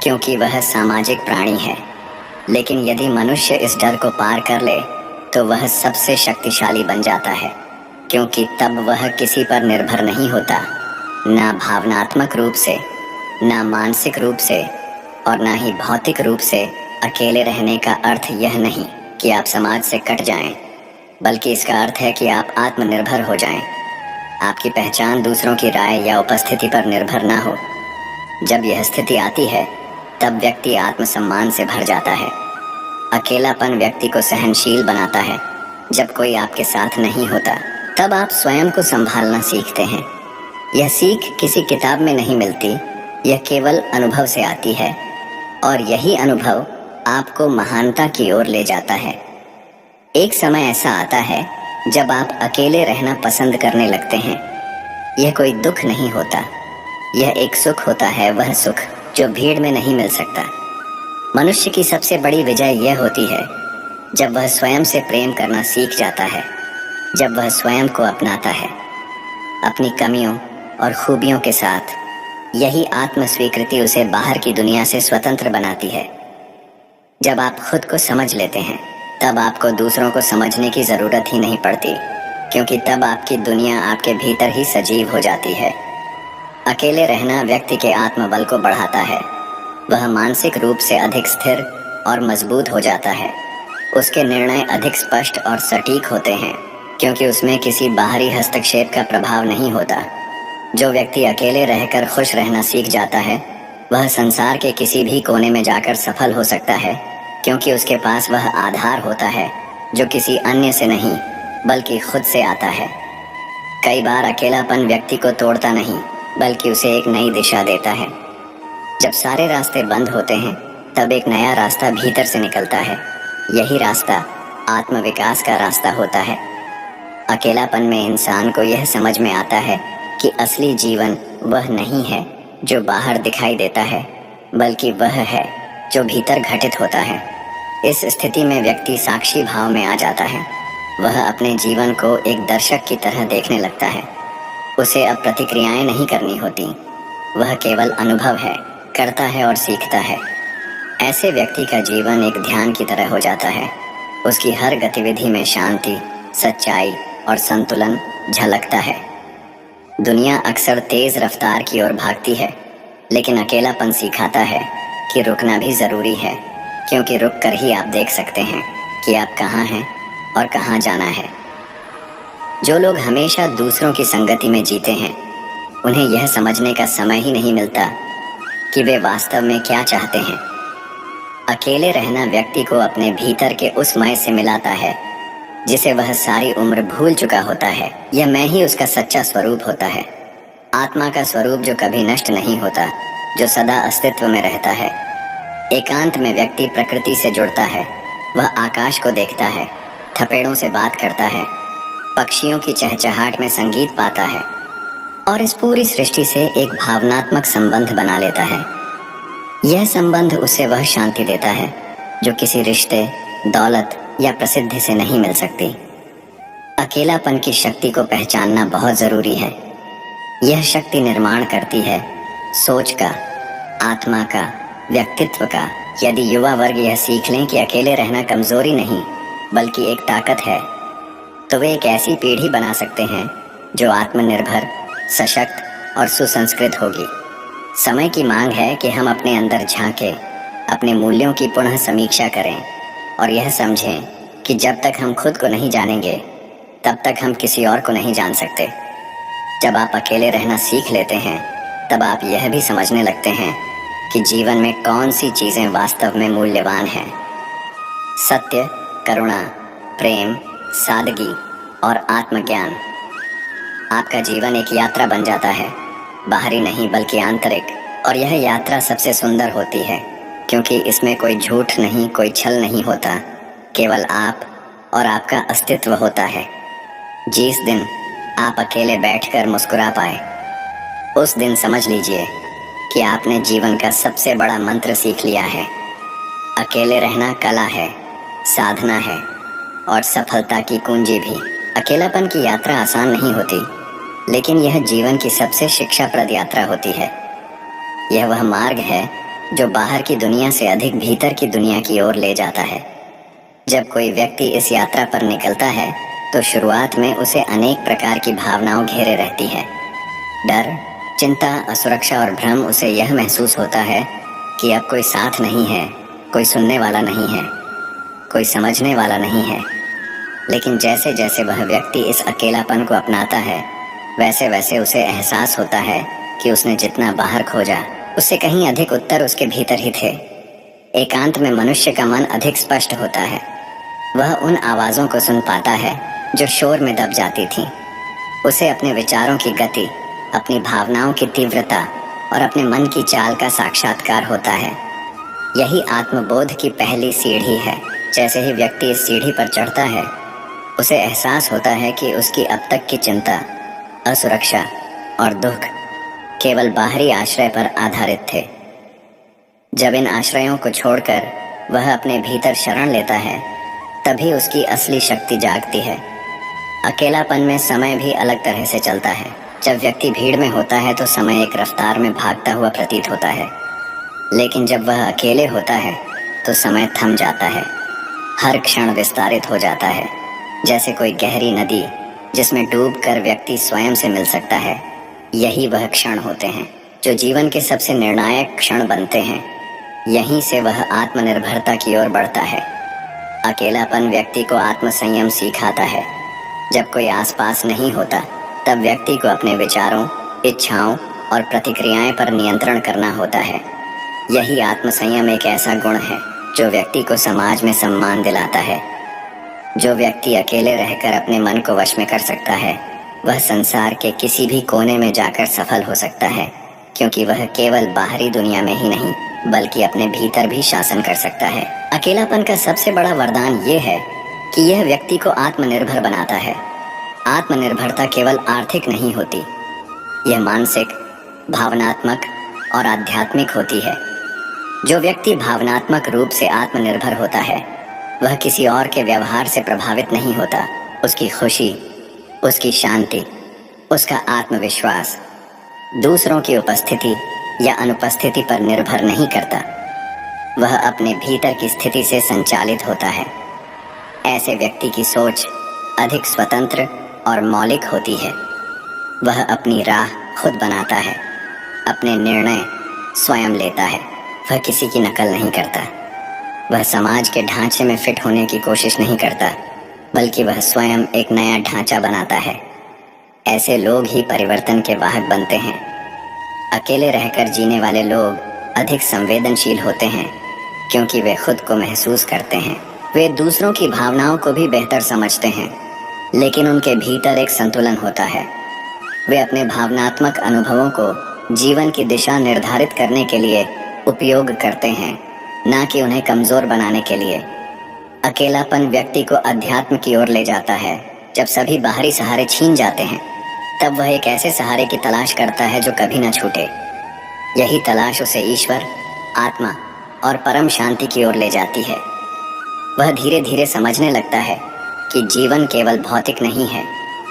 Speaker 1: क्योंकि वह सामाजिक प्राणी है। लेकिन यदि मनुष्य इस डर को पार कर ले तो वह सबसे शक्तिशाली बन जाता है, क्योंकि तब वह किसी पर निर्भर नहीं होता, ना भावनात्मक रूप से, ना मानसिक रूप से और ना ही भौतिक रूप से। अकेले रहने का अर्थ यह नहीं कि आप समाज से कट जाएं, बल्कि इसका अर्थ है कि आप आत्मनिर्भर हो जाएं। आपकी पहचान दूसरों की राय या उपस्थिति पर निर्भर ना हो। जब यह स्थिति आती है तब व्यक्ति आत्मसम्मान से भर जाता है। अकेलापन व्यक्ति को सहनशील बनाता है। जब कोई आपके साथ नहीं होता तब आप स्वयं को संभालना सीखते हैं। यह सीख किसी किताब में नहीं मिलती, यह केवल अनुभव से आती है, और यही अनुभव आपको महानता की ओर ले जाता है। एक समय ऐसा आता है जब आप अकेले रहना पसंद करने लगते हैं। यह कोई दुख नहीं होता, यह एक सुख होता है, वह सुख जो भीड़ में नहीं मिल सकता। मनुष्य की सबसे बड़ी विजय यह होती है जब वह स्वयं से प्रेम करना सीख जाता है, जब वह स्वयं को अपनाता है, अपनी कमियों और खूबियों के साथ। यही आत्म स्वीकृति उसे बाहर की दुनिया से स्वतंत्र बनाती है। जब आप खुद को समझ लेते हैं तब आपको दूसरों को समझने की जरूरत ही नहीं पड़ती, क्योंकि तब आपकी दुनिया आपके भीतर ही सजीव हो जाती है। अकेले रहना व्यक्ति के आत्मबल को बढ़ाता है। वह मानसिक रूप से अधिक स्थिर और मजबूत हो जाता है। उसके निर्णय अधिक स्पष्ट और सटीक होते हैं, क्योंकि उसमें किसी बाहरी हस्तक्षेप का प्रभाव नहीं होता। जो व्यक्ति अकेले रहकर खुश रहना सीख जाता है वह संसार के किसी भी कोने में जाकर सफल हो सकता है, क्योंकि उसके पास वह आधार होता है जो किसी अन्य से नहीं बल्कि खुद से आता है। कई बार अकेलापन व्यक्ति को तोड़ता नहीं बल्कि उसे एक नई दिशा देता है। जब सारे रास्ते बंद होते हैं तब एक नया रास्ता भीतर से निकलता है। यही रास्ता आत्मविकास का रास्ता होता है। अकेलापन में इंसान को यह समझ में आता है कि असली जीवन वह नहीं है जो बाहर दिखाई देता है, बल्कि वह है जो भीतर घटित होता है। इस स्थिति में व्यक्ति साक्षी भाव में आ जाता है। वह अपने जीवन को एक दर्शक की तरह देखने लगता है। उसे अब प्रतिक्रियाएं नहीं करनी होती, वह केवल अनुभव है, करता है और सीखता है। ऐसे व्यक्ति का जीवन एक ध्यान की तरह हो जाता है। उसकी हर गतिविधि में शांति, सच्चाई और संतुलन झलकता है। दुनिया अक्सर तेज रफ्तार की ओर भागती है, लेकिन अकेलापन सिखाता है कि रुकना भी जरूरी है, क्योंकि रुक कर ही आप देख सकते हैं कि आप कहाँ हैं और कहाँ जाना है। जो लोग हमेशा दूसरों की संगति में जीते हैं उन्हें यह समझने का समय ही नहीं मिलता कि वे वास्तव में क्या चाहते हैं। अकेले रहना व्यक्ति को अपने भीतर के उस मैं से मिलाता है जिसे वह सारी उम्र भूल चुका होता है। यह मैं ही उसका सच्चा स्वरूप होता है, आत्मा का स्वरूप जो कभी नष्ट नहीं होता, जो सदा अस्तित्व में रहता है। एकांत में व्यक्ति प्रकृति से जुड़ता है। वह आकाश को देखता है, थपेड़ों से बात करता है, पक्षियों की चहचहाट में संगीत पाता है और इस पूरी सृष्टि से एक भावनात्मक संबंध बना लेता है। यह संबंध उसे वह शांति देता है जो किसी रिश्ते, दौलत या प्रसिद्धि से नहीं मिल सकती। अकेलापन की शक्ति को पहचानना बहुत जरूरी है। यह शक्ति निर्माण करती है सोच का, आत्मा का, व्यक्तित्व का। यदि युवा वर्ग यह सीख लें कि अकेले रहना कमजोरी नहीं बल्कि एक ताकत है, तो वे एक ऐसी पीढ़ी बना सकते हैं जो आत्मनिर्भर, सशक्त और सुसंस्कृत होगी। समय की मांग है कि हम अपने अंदर झांकें, अपने मूल्यों की पुनः समीक्षा करें और यह समझें कि जब तक हम खुद को नहीं जानेंगे तब तक हम किसी और को नहीं जान सकते। जब आप अकेले रहना सीख लेते हैं तब आप यह भी समझने लगते हैं कि जीवन में कौन सी चीजें वास्तव में मूल्यवान हैं। सत्य, करुणा, प्रेम, सादगी और आत्मज्ञान। आपका जीवन एक यात्रा बन जाता है, बाहरी नहीं बल्कि आंतरिक। और यह यात्रा सबसे सुंदर होती है क्योंकि इसमें कोई झूठ नहीं, कोई छल नहीं होता, केवल आप और आपका अस्तित्व होता है। जिस दिन आप अकेले बैठकर मुस्कुरा पाए, उस दिन समझ लीजिए कि आपने जीवन का सबसे बड़ा मंत्र सीख लिया है। अकेले रहना कला है, साधना है और सफलता की कुंजी भी। अकेलापन की यात्रा आसान नहीं होती, लेकिन यह जीवन की सबसे शिक्षाप्रद यात्रा होती है। यह वह मार्ग है जो बाहर की दुनिया से अधिक भीतर की दुनिया की ओर ले जाता है। जब कोई व्यक्ति इस यात्रा पर निकलता है तो शुरुआत में उसे अनेक प्रकार की भावनाओं घेरे रहती है। डर, चिंता, असुरक्षा और भ्रम। उसे यह महसूस होता है कि अब कोई साथ नहीं है, कोई सुनने वाला नहीं है, कोई समझने वाला नहीं है। लेकिन जैसे जैसे वह व्यक्ति इस अकेलापन को अपनाता है, वैसे वैसे उसे एहसास होता है कि उसने जितना बाहर खोजा उससे कहीं अधिक उत्तर उसके भीतर ही थे। एकांत में मनुष्य का मन अधिक स्पष्ट होता है। वह उन आवाजों को सुन पाता है जो शोर में दब जाती थीं। उसे अपने विचारों की गति, अपनी भावनाओं की तीव्रता और अपने मन की चाल का साक्षात्कार होता है। यही आत्मबोध की पहली सीढ़ी है। जैसे ही व्यक्ति इस सीढ़ी पर चढ़ता है, उसे एहसास होता है कि उसकी अब तक की चिंता, असुरक्षा और दुख केवल बाहरी आश्रय पर आधारित थे। जब इन आश्रयों को छोड़कर वह अपने भीतर शरण लेता है, तभी उसकी असली शक्ति जागती है। अकेलापन में समय भी अलग तरह से चलता है। जब व्यक्ति भीड़ में होता है तो समय एक रफ्तार में भागता हुआ प्रतीत होता है, लेकिन जब वह अकेले होता है तो समय थम जाता है। हर क्षण विस्तारित हो जाता है, जैसे कोई गहरी नदी जिसमें डूबकर व्यक्ति स्वयं से मिल सकता है। यही वह क्षण होते हैं जो जीवन के सबसे निर्णायक क्षण बनते हैं। यहीं से वह आत्मनिर्भरता की ओर बढ़ता है। अकेलापन व्यक्ति को आत्मसंयम सिखाता है। जब कोई आसपास नहीं होता, तब व्यक्ति को अपने विचारों, इच्छाओं और प्रतिक्रियाएं पर नियंत्रण करना होता है। यही आत्मसंयम एक ऐसा गुण है जो व्यक्ति को समाज में सम्मान दिलाता है। जो व्यक्ति अकेले रहकर अपने मन को वश में कर सकता है, वह संसार के किसी भी कोने में जाकर सफल हो सकता है, क्योंकि वह केवल बाहरी दुनिया में ही नहीं बल्कि अपने भीतर भी शासन कर सकता है। अकेलापन का सबसे बड़ा वरदान ये है कि यह व्यक्ति को आत्मनिर्भर बनाता है। आत्मनिर्भरता केवल आर्थिक नहीं होती, यह मानसिक, भावनात्मक और आध्यात्मिक होती है। जो व्यक्ति भावनात्मक रूप से आत्मनिर्भर होता है, वह किसी और के व्यवहार से प्रभावित नहीं होता। उसकी खुशी, उसकी शांति, उसका आत्मविश्वास दूसरों की उपस्थिति या अनुपस्थिति पर निर्भर नहीं करता। वह अपने भीतर की स्थिति से संचालित होता है। ऐसे व्यक्ति की सोच अधिक स्वतंत्र और मौलिक होती है। वह अपनी राह खुद बनाता है, अपने निर्णय स्वयं लेता है। वह किसी की नकल नहीं करता। वह समाज के ढांचे में फिट होने की कोशिश नहीं करता, बल्कि वह स्वयं एक नया ढांचा बनाता है। ऐसे लोग ही परिवर्तन के वाहक बनते हैं। अकेले रहकर जीने वाले लोग अधिक संवेदनशील होते हैं, क्योंकि वे खुद को महसूस करते हैं। वे दूसरों की भावनाओं को भी बेहतर समझते हैं, लेकिन उनके भीतर एक संतुलन होता है। वे अपने भावनात्मक अनुभवों को जीवन की दिशा निर्धारित करने के लिए उपयोग करते हैं, ना कि उन्हें कमजोर बनाने के लिए। अकेलापन व्यक्ति को अध्यात्म की ओर ले जाता है। जब सभी बाहरी सहारे छीन जाते हैं, तब वह एक ऐसे सहारे की तलाश करता है जो कभी न छूटे। यही तलाश उसे ईश्वर, आत्मा और परम शांति की ओर ले जाती है। वह धीरे धीरे समझने लगता है कि जीवन केवल भौतिक नहीं है,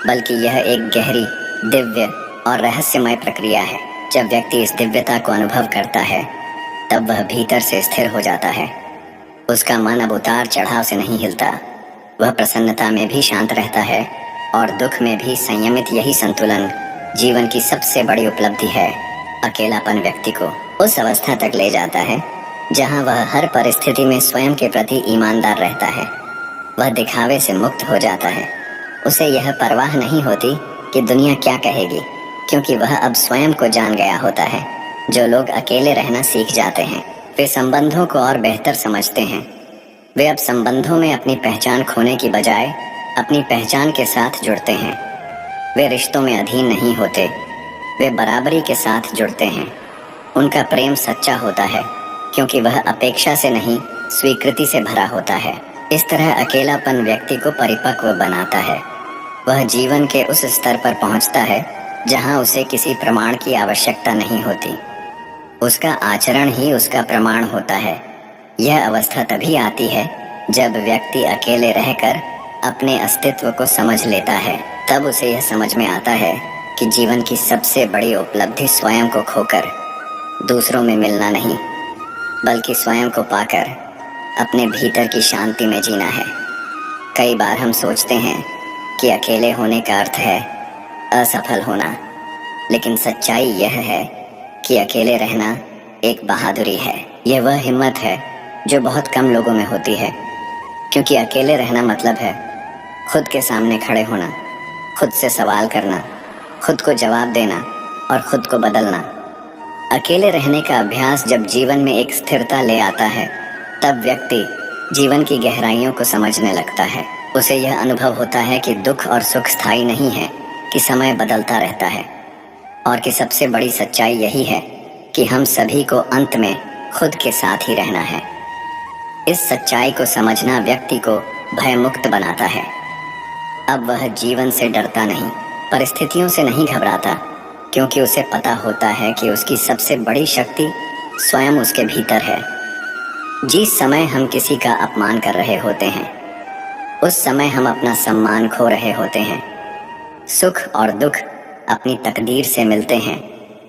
Speaker 1: बल्कि यह एक गहरी, दिव्य और रहस्यमय प्रक्रिया है। जब व्यक्ति इस दिव्यता को अनुभव करता है, तब वह भीतर से स्थिर हो जाता है। उसका मन अब उतार चढ़ाव से नहीं हिलता। वह प्रसन्नता में भी शांत रहता है और दुख में भी संयमित। यही संतुलन जीवन की सबसे बड़ी उपलब्धि है। अकेलापन व्यक्ति को उस अवस्था तक ले जाता है जहां वह हर परिस्थिति में स्वयं के प्रति ईमानदार रहता है। वह दिखावे से मुक्त हो जाता है। उसे यह परवाह नहीं होती कि दुनिया क्या कहेगी, क्योंकि वह अब स्वयं को जान गया होता है। जो लोग अकेले रहना सीख जाते हैं, वे संबंधों को और बेहतर समझते हैं। वे अब संबंधों में अपनी पहचान खोने की बजाय अपनी पहचान के साथ जुड़ते हैं। वे रिश्तों में अधीन नहीं होते, वे बराबरी के साथ जुड़ते हैं। उनका प्रेम सच्चा होता है, क्योंकि वह अपेक्षा से नहीं, स्वीकृति से भरा होता है। इस तरह अकेलापन व्यक्ति को परिपक्व बनाता है। वह जीवन के उस स्तर पर पहुंचता है जहां उसे किसी प्रमाण की आवश्यकता नहीं होती। उसका आचरण ही उसका प्रमाण होता है। यह अवस्था तभी आती है जब व्यक्ति अकेले रहकर अपने अस्तित्व को समझ लेता है। तब उसे यह समझ में आता है कि जीवन की सबसे बड़ी उपलब्धि स्वयं को खोकर दूसरों में मिलना नहीं, बल्कि स्वयं को पाकर अपने भीतर की शांति में जीना है। कई बार हम सोचते हैं कि अकेले होने का अर्थ है असफल होना, लेकिन सच्चाई यह है कि अकेले रहना एक बहादुरी है। यह वह हिम्मत है जो बहुत कम लोगों में होती है, क्योंकि अकेले रहना मतलब है खुद के सामने खड़े होना, खुद से सवाल करना खुद को जवाब देना और खुद को बदलना। अकेले रहने का अभ्यास जब जीवन में एक स्थिरता ले आता है, तब व्यक्ति जीवन की गहराइयों को समझने लगता है। उसे यह अनुभव होता है कि दुख और सुख स्थायी नहीं है, कि समय बदलता रहता है, और कि सबसे बड़ी सच्चाई यही है कि हम सभी को अंत में खुद के साथ ही रहना है। इस सच्चाई को समझना व्यक्ति को भयमुक्त बनाता है। अब वह जीवन से डरता नहीं, परिस्थितियों से नहीं घबराता, क्योंकि उसे पता होता है कि उसकी सबसे बड़ी शक्ति स्वयं उसके भीतर है। जिस समय हम किसी का अपमान कर रहे होते हैं, उस समय हम अपना सम्मान खो रहे होते हैं। सुख और दुख अपनी तकदीर से मिलते हैं,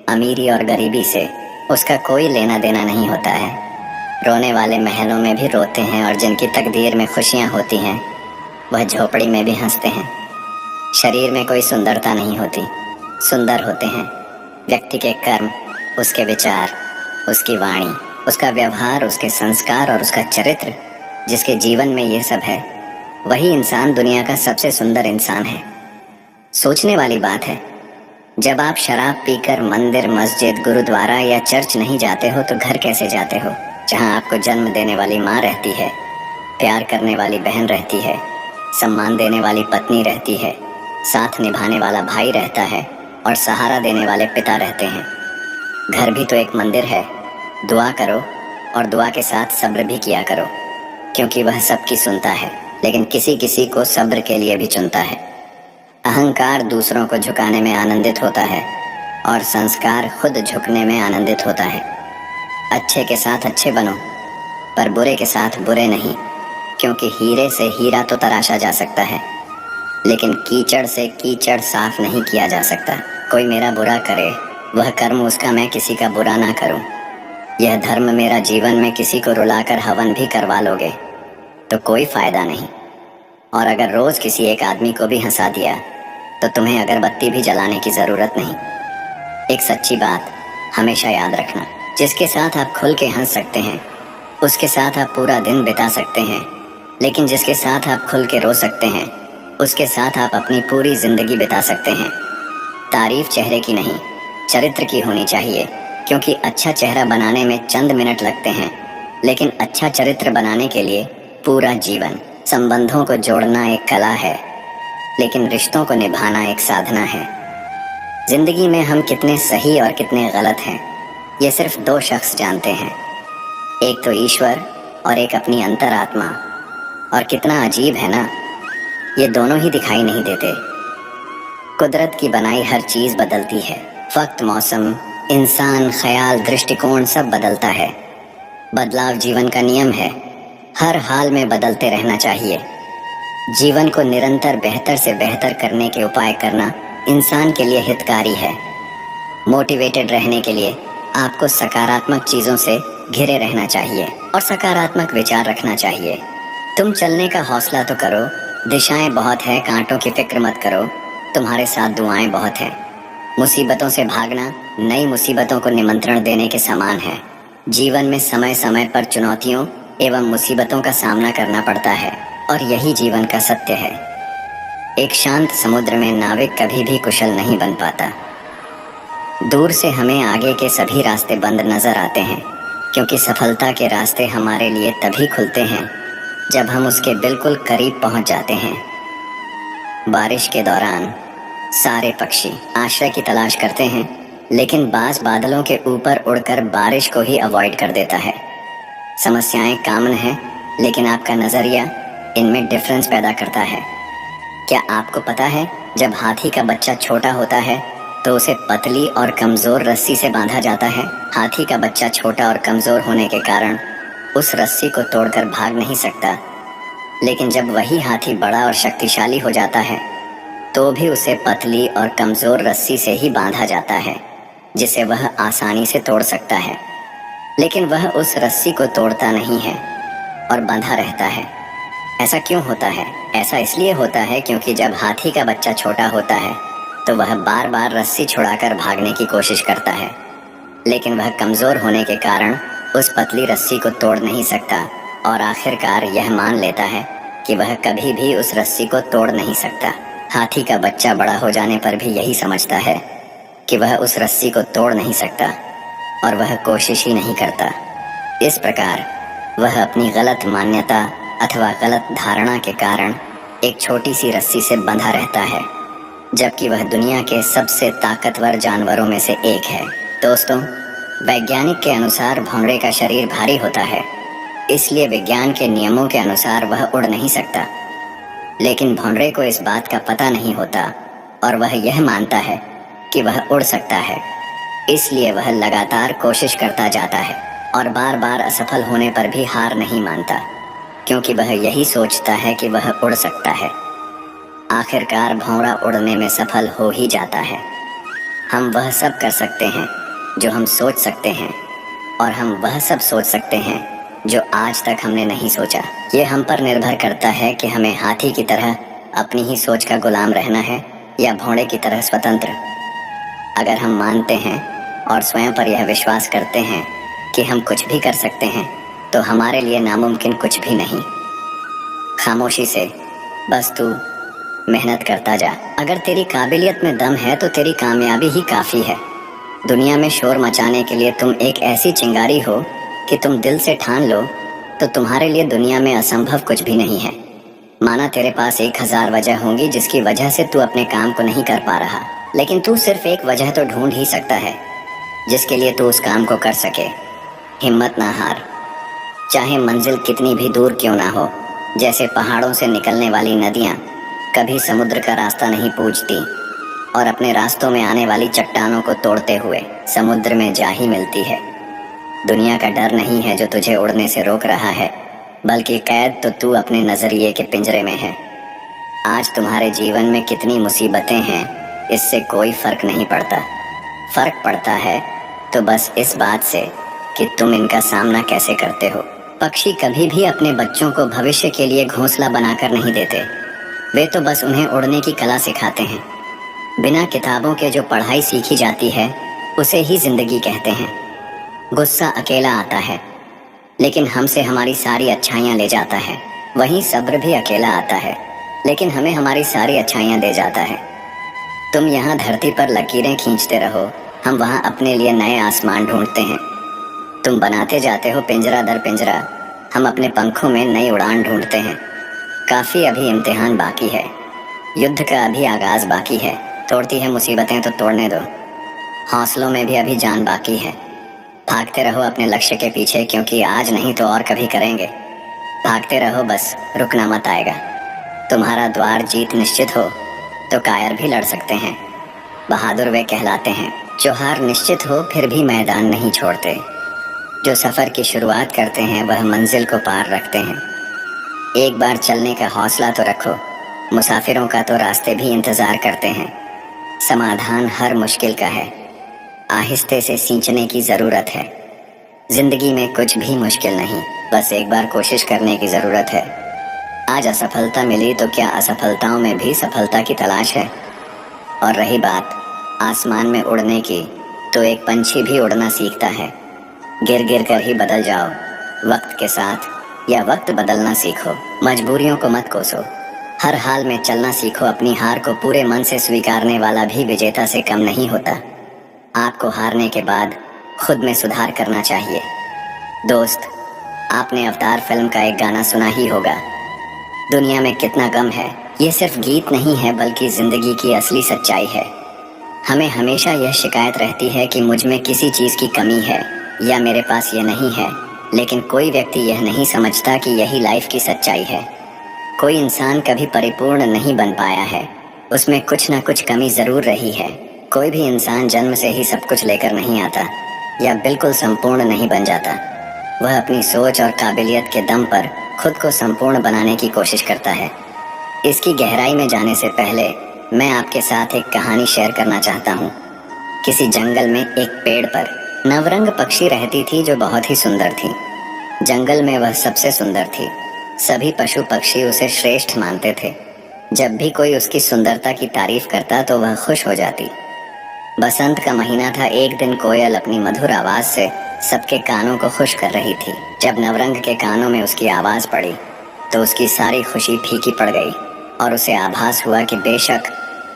Speaker 1: अमीरी और गरीबी से उसका कोई लेना देना नहीं होता है। रोने वाले महलों में भी रोते हैं, और जिनकी तकदीर में खुशियां होती हैं, वह झोपड़ी में भी हंसते हैं। शरीर में कोई सुंदरता नहीं होती, सुंदर होते हैं व्यक्ति के कर्म, उसके विचार, उसकी वाणी, उसका व्यवहार, उसके संस्कार और उसका चरित्र। जिसके जीवन में ये सब है, वही इंसान दुनिया का सबसे सुंदर इंसान है। सोचने वाली बात है, जब आप शराब पीकर मंदिर, मस्जिद, गुरुद्वारा या चर्च नहीं जाते हो तो घर कैसे जाते हो, जहां आपको जन्म देने वाली माँ रहती है, प्यार करने वाली बहन रहती है, सम्मान देने वाली पत्नी रहती है, साथ निभाने वाला भाई रहता है और सहारा देने वाले पिता रहते हैं। घर भी तो एक मंदिर है। दुआ करो और दुआ के साथ सब्र भी किया करो, क्योंकि वह सबकी सुनता है, लेकिन किसी किसी को सब्र के लिए भी चुनता है। अहंकार दूसरों को झुकाने में आनंदित होता है और संस्कार खुद झुकने में आनंदित होता है। अच्छे के साथ अच्छे बनो, पर बुरे के साथ बुरे नहीं, क्योंकि हीरे से हीरा तो तराशा जा सकता है, लेकिन कीचड़ से कीचड़ साफ नहीं किया जा सकता। कोई मेरा बुरा करे, वह कर्म उसका मैं किसी का बुरा ना करूं। यह धर्म मेरा जीवन में किसी को रुलाकर हवन भी करवा लोगे तो कोई फायदा नहीं। और अगर रोज किसी एक आदमी को भी हंसा दिया तो तुम्हें अगरबत्ती भी जलाने की जरूरत नहीं। एक सच्ची बात हमेशा याद रखना, जिसके साथ आप खुल के हंस सकते हैं, उसके साथ आप पूरा दिन बिता सकते हैं, लेकिन जिसके साथ आप खुल के रो सकते हैं, उसके साथ आप अपनी पूरी जिंदगी बिता सकते हैं। तारीफ चेहरे की नहीं, चरित्र की होनी चाहिए, क्योंकि अच्छा चेहरा बनाने में चंद मिनट लगते हैं, लेकिन अच्छा चरित्र बनाने के लिए पूरा जीवन। संबंधों को जोड़ना एक कला है, लेकिन रिश्तों को निभाना एक साधना है। जिंदगी में हम कितने सही और कितने गलत हैं, ये सिर्फ दो शख्स जानते हैं, एक तो ईश्वर और एक अपनी अंतरात्मा। और कितना अजीब है ना, ये दोनों ही दिखाई नहीं देते। कुदरत की बनाई हर चीज बदलती है, वक्त, मौसम, इंसान, ख्याल, दृष्टिकोण सब बदलता है। बदलाव जीवन का नियम है, हर हाल में बदलते रहना चाहिए। जीवन को निरंतर बेहतर से बेहतर करने के उपाय करना इंसान के लिए हितकारी है। मोटिवेटेड रहने के लिए आपको सकारात्मक चीजों से घिरे रहना चाहिए और सकारात्मक विचार रखना चाहिए। तुम चलने का हौसला तो करो, दिशाएं बहुत है, कांटों की फिक्र मत करो, तुम्हारे साथ दुआएं बहुत है। मुसीबतों से भागना नई मुसीबतों को निमंत्रण देने के समान है। जीवन में समय समय पर चुनौतियों एवं मुसीबतों का सामना करना पड़ता है, और यही जीवन का सत्य है। एक शांत समुद्र में नाविक कभी भी कुशल नहीं बन पाता। दूर से हमें आगे के सभी रास्ते बंद नजर आते हैं, क्योंकि सफलता के रास्ते हमारे लिए तभी खुलते हैं जब हम उसके बिल्कुल करीब पहुंच जाते हैं। बारिश के दौरान सारे पक्षी आश्रय की तलाश करते हैं, लेकिन बाज बादलों के ऊपर उड़कर बारिश को ही अवॉइड कर देता है। समस्याएं कॉमन हैं, लेकिन आपका नजरिया इनमें डिफरेंस पैदा करता है। क्या आपको पता है, जब हाथी का बच्चा छोटा होता है तो उसे पतली और कमजोर रस्सी से बांधा जाता है। हाथी का बच्चा छोटा और कमजोर होने के कारण उस रस्सी को तोड़कर भाग नहीं सकता, लेकिन जब वही हाथी बड़ा और शक्तिशाली हो जाता है तो भी उसे पतली और कमजोर रस्सी से ही बांधा जाता है, जिसे वह आसानी से तोड़ सकता है। लेकिन वह उस रस्सी को तोड़ता नहीं है और बंधा रहता है। ऐसा क्यों होता है? ऐसा इसलिए होता है क्योंकि जब हाथी का बच्चा छोटा होता है तो वह बार बार रस्सी छुड़ाकर भागने की कोशिश करता है, लेकिन वह कमजोर होने के कारण उस पतली रस्सी को तोड़ नहीं सकता और आखिरकार यह मान लेता है कि वह कभी भी उस रस्सी को तोड़ नहीं सकता। हाथी का बच्चा बड़ा हो जाने पर भी यही समझता है कि वह उस रस्सी को तोड़ नहीं सकता और वह कोशिश ही नहीं करता। इस प्रकार वह अपनी गलत मान्यता अथवा गलत धारणा के कारण एक छोटी सी रस्सी से बंधा रहता है, जबकि वह दुनिया के सबसे ताकतवर जानवरों में से एक है। दोस्तों, वैज्ञानिक के अनुसार भौंरे का शरीर भारी होता है, इसलिए विज्ञान के नियमों के अनुसार वह उड़ नहीं सकता। लेकिन भौंरे को इस बात का पता नहीं होता और वह यह मानता है कि वह उड़ सकता है। इसलिए वह लगातार कोशिश करता जाता है और बार बार असफल होने पर भी हार नहीं मानता, क्योंकि वह यही सोचता है कि वह उड़ सकता है। आखिरकार भौंरा उड़ने में सफल हो ही जाता है। हम वह सब कर सकते हैं जो हम सोच सकते हैं, और हम वह सब सोच सकते हैं जो आज तक हमने नहीं सोचा। ये हम पर निर्भर करता है कि हमें हाथी की तरह अपनी ही सोच का गुलाम रहना है या भौंरे की तरह स्वतंत्र। अगर हम मानते हैं और स्वयं पर यह विश्वास करते हैं कि हम कुछ भी कर सकते हैं, तो हमारे लिए नामुमकिन कुछ भी नहीं। खामोशी से बस तू मेहनत करता जा। अगर तेरी काबिलियत में दम है तो तेरी कामयाबी ही काफ़ी है। दुनिया में शोर मचाने के लिए तुम एक ऐसी चिंगारी हो कि तुम दिल से ठान लो तो तुम्हारे लिए दुनिया में असंभव कुछ भी नहीं है। माना तेरे पास 1000 वजह होंगी जिसकी वजह से तू अपने काम को नहीं कर पा रहा, लेकिन तू सिर्फ एक वजह तो ढूंढ ही सकता है जिसके लिए तू उस काम को कर सके। हिम्मत ना हार, चाहे मंजिल कितनी भी दूर क्यों ना हो। जैसे पहाड़ों से निकलने वाली नदियाँ कभी समुद्र का रास्ता नहीं पूछती और अपने रास्तों में आने वाली चट्टानों को तोड़ते हुए समुद्र में जा ही मिलती है। दुनिया का डर नहीं है जो तुझे उड़ने से रोक रहा है, बल्कि कैद तो तू अपने नजरिए के पिंजरे में है। आज तुम्हारे जीवन में कितनी मुसीबतें हैं, इससे कोई फर्क नहीं पड़ता। फर्क पड़ता है तो बस इस बात से कि तुम इनका सामना कैसे करते हो। पक्षी कभी भी अपने बच्चों को भविष्य के लिए घोंसला बनाकर नहीं देते, वे तो बस उन्हें उड़ने की कला सिखाते हैं। बिना किताबों के जो पढ़ाई सीखी जाती है उसे ही जिंदगी कहते हैं। गुस्सा अकेला आता है, लेकिन हमसे हमारी सारी अच्छाइयाँ ले जाता है। वहीं सब्र भी अकेला आता है, लेकिन हमें हमारी सारी अच्छाइयाँ दे जाता है। तुम यहाँ धरती पर लकीरें खींचते रहो, हम वहाँ अपने लिए नए आसमान ढूंढते हैं। तुम बनाते जाते हो पिंजरा दर पिंजरा, हम अपने पंखों में नई उड़ान ढूंढते हैं। काफ़ी अभी इम्तिहान बाकी है, युद्ध का अभी आगाज बाकी है। तोड़ती है मुसीबतें तो तोड़ने दो, हौसलों में भी अभी जान बाकी है। भागते रहो अपने लक्ष्य के पीछे, क्योंकि आज नहीं तो और कभी करेंगे। भागते रहो, बस रुकना मत आएगा। तुम्हारा द्वार जीत निश्चित हो तो कायर भी लड़ सकते हैं। बहादुर वे कहलाते हैं जो हार निश्चित हो फिर भी मैदान नहीं छोड़ते। जो सफ़र की शुरुआत करते हैं वह मंजिल को पार रखते हैं। एक बार चलने का हौसला तो रखो, मुसाफिरों का तो रास्ते भी इंतज़ार करते हैं। समाधान हर मुश्किल का है, आहिस्ते से सींचने की ज़रूरत है। जिंदगी में कुछ भी मुश्किल नहीं, बस एक बार कोशिश करने की ज़रूरत है। आज असफलता मिली तो क्या असफलताओं में भी सफलता की तलाश है? और रही बात आसमान में उड़ने की, तो एक पंछी भी उड़ना सीखता है। गिर गिर कर ही बदल जाओ वक्त के साथ, या वक्त बदलना सीखो। मजबूरियों को मत कोसो, हर हाल में चलना सीखो। अपनी हार को पूरे मन से स्वीकारने वाला भी विजेता से कम नहीं होता। आपको हारने के बाद खुद में सुधार करना चाहिए। दोस्त, आपने अवतार फिल्म का एक गाना सुना ही होगा, दुनिया में कितना गम है। ये सिर्फ गीत नहीं है, बल्कि जिंदगी की असली सच्चाई है। हमें हमेशा यह शिकायत रहती है कि मुझ में किसी चीज़ की कमी है या मेरे पास ये नहीं है, लेकिन कोई व्यक्ति यह नहीं समझता कि यही लाइफ की सच्चाई है। कोई इंसान कभी परिपूर्ण नहीं बन पाया है, उसमें कुछ ना कुछ कमी ज़रूर रही है। कोई भी इंसान जन्म से ही सब कुछ लेकर नहीं आता या बिल्कुल संपूर्ण नहीं बन जाता। वह अपनी सोच और काबिलियत के दम पर खुद को संपूर्ण बनाने की कोशिश करता है। इसकी गहराई में जाने से पहले मैं आपके साथ एक कहानी शेयर करना चाहता हूँ। किसी जंगल में एक पेड़ पर नवरंग पक्षी रहती थी जो बहुत ही सुंदर थी। जंगल में वह सबसे सुंदर थी। सभी पशु पक्षी उसे श्रेष्ठ मानते थे। जब भी कोई उसकी सुंदरता की तारीफ करता तो वह खुश हो जाती। बसंत का महीना था। एक दिन कोयल अपनी मधुर आवाज से सबके कानों को खुश कर रही थी। जब नवरंग के कानों में उसकी आवाज पड़ी तो उसकी सारी खुशी फीकी पड़ गई। और उसे आभास हुआ कि बेशक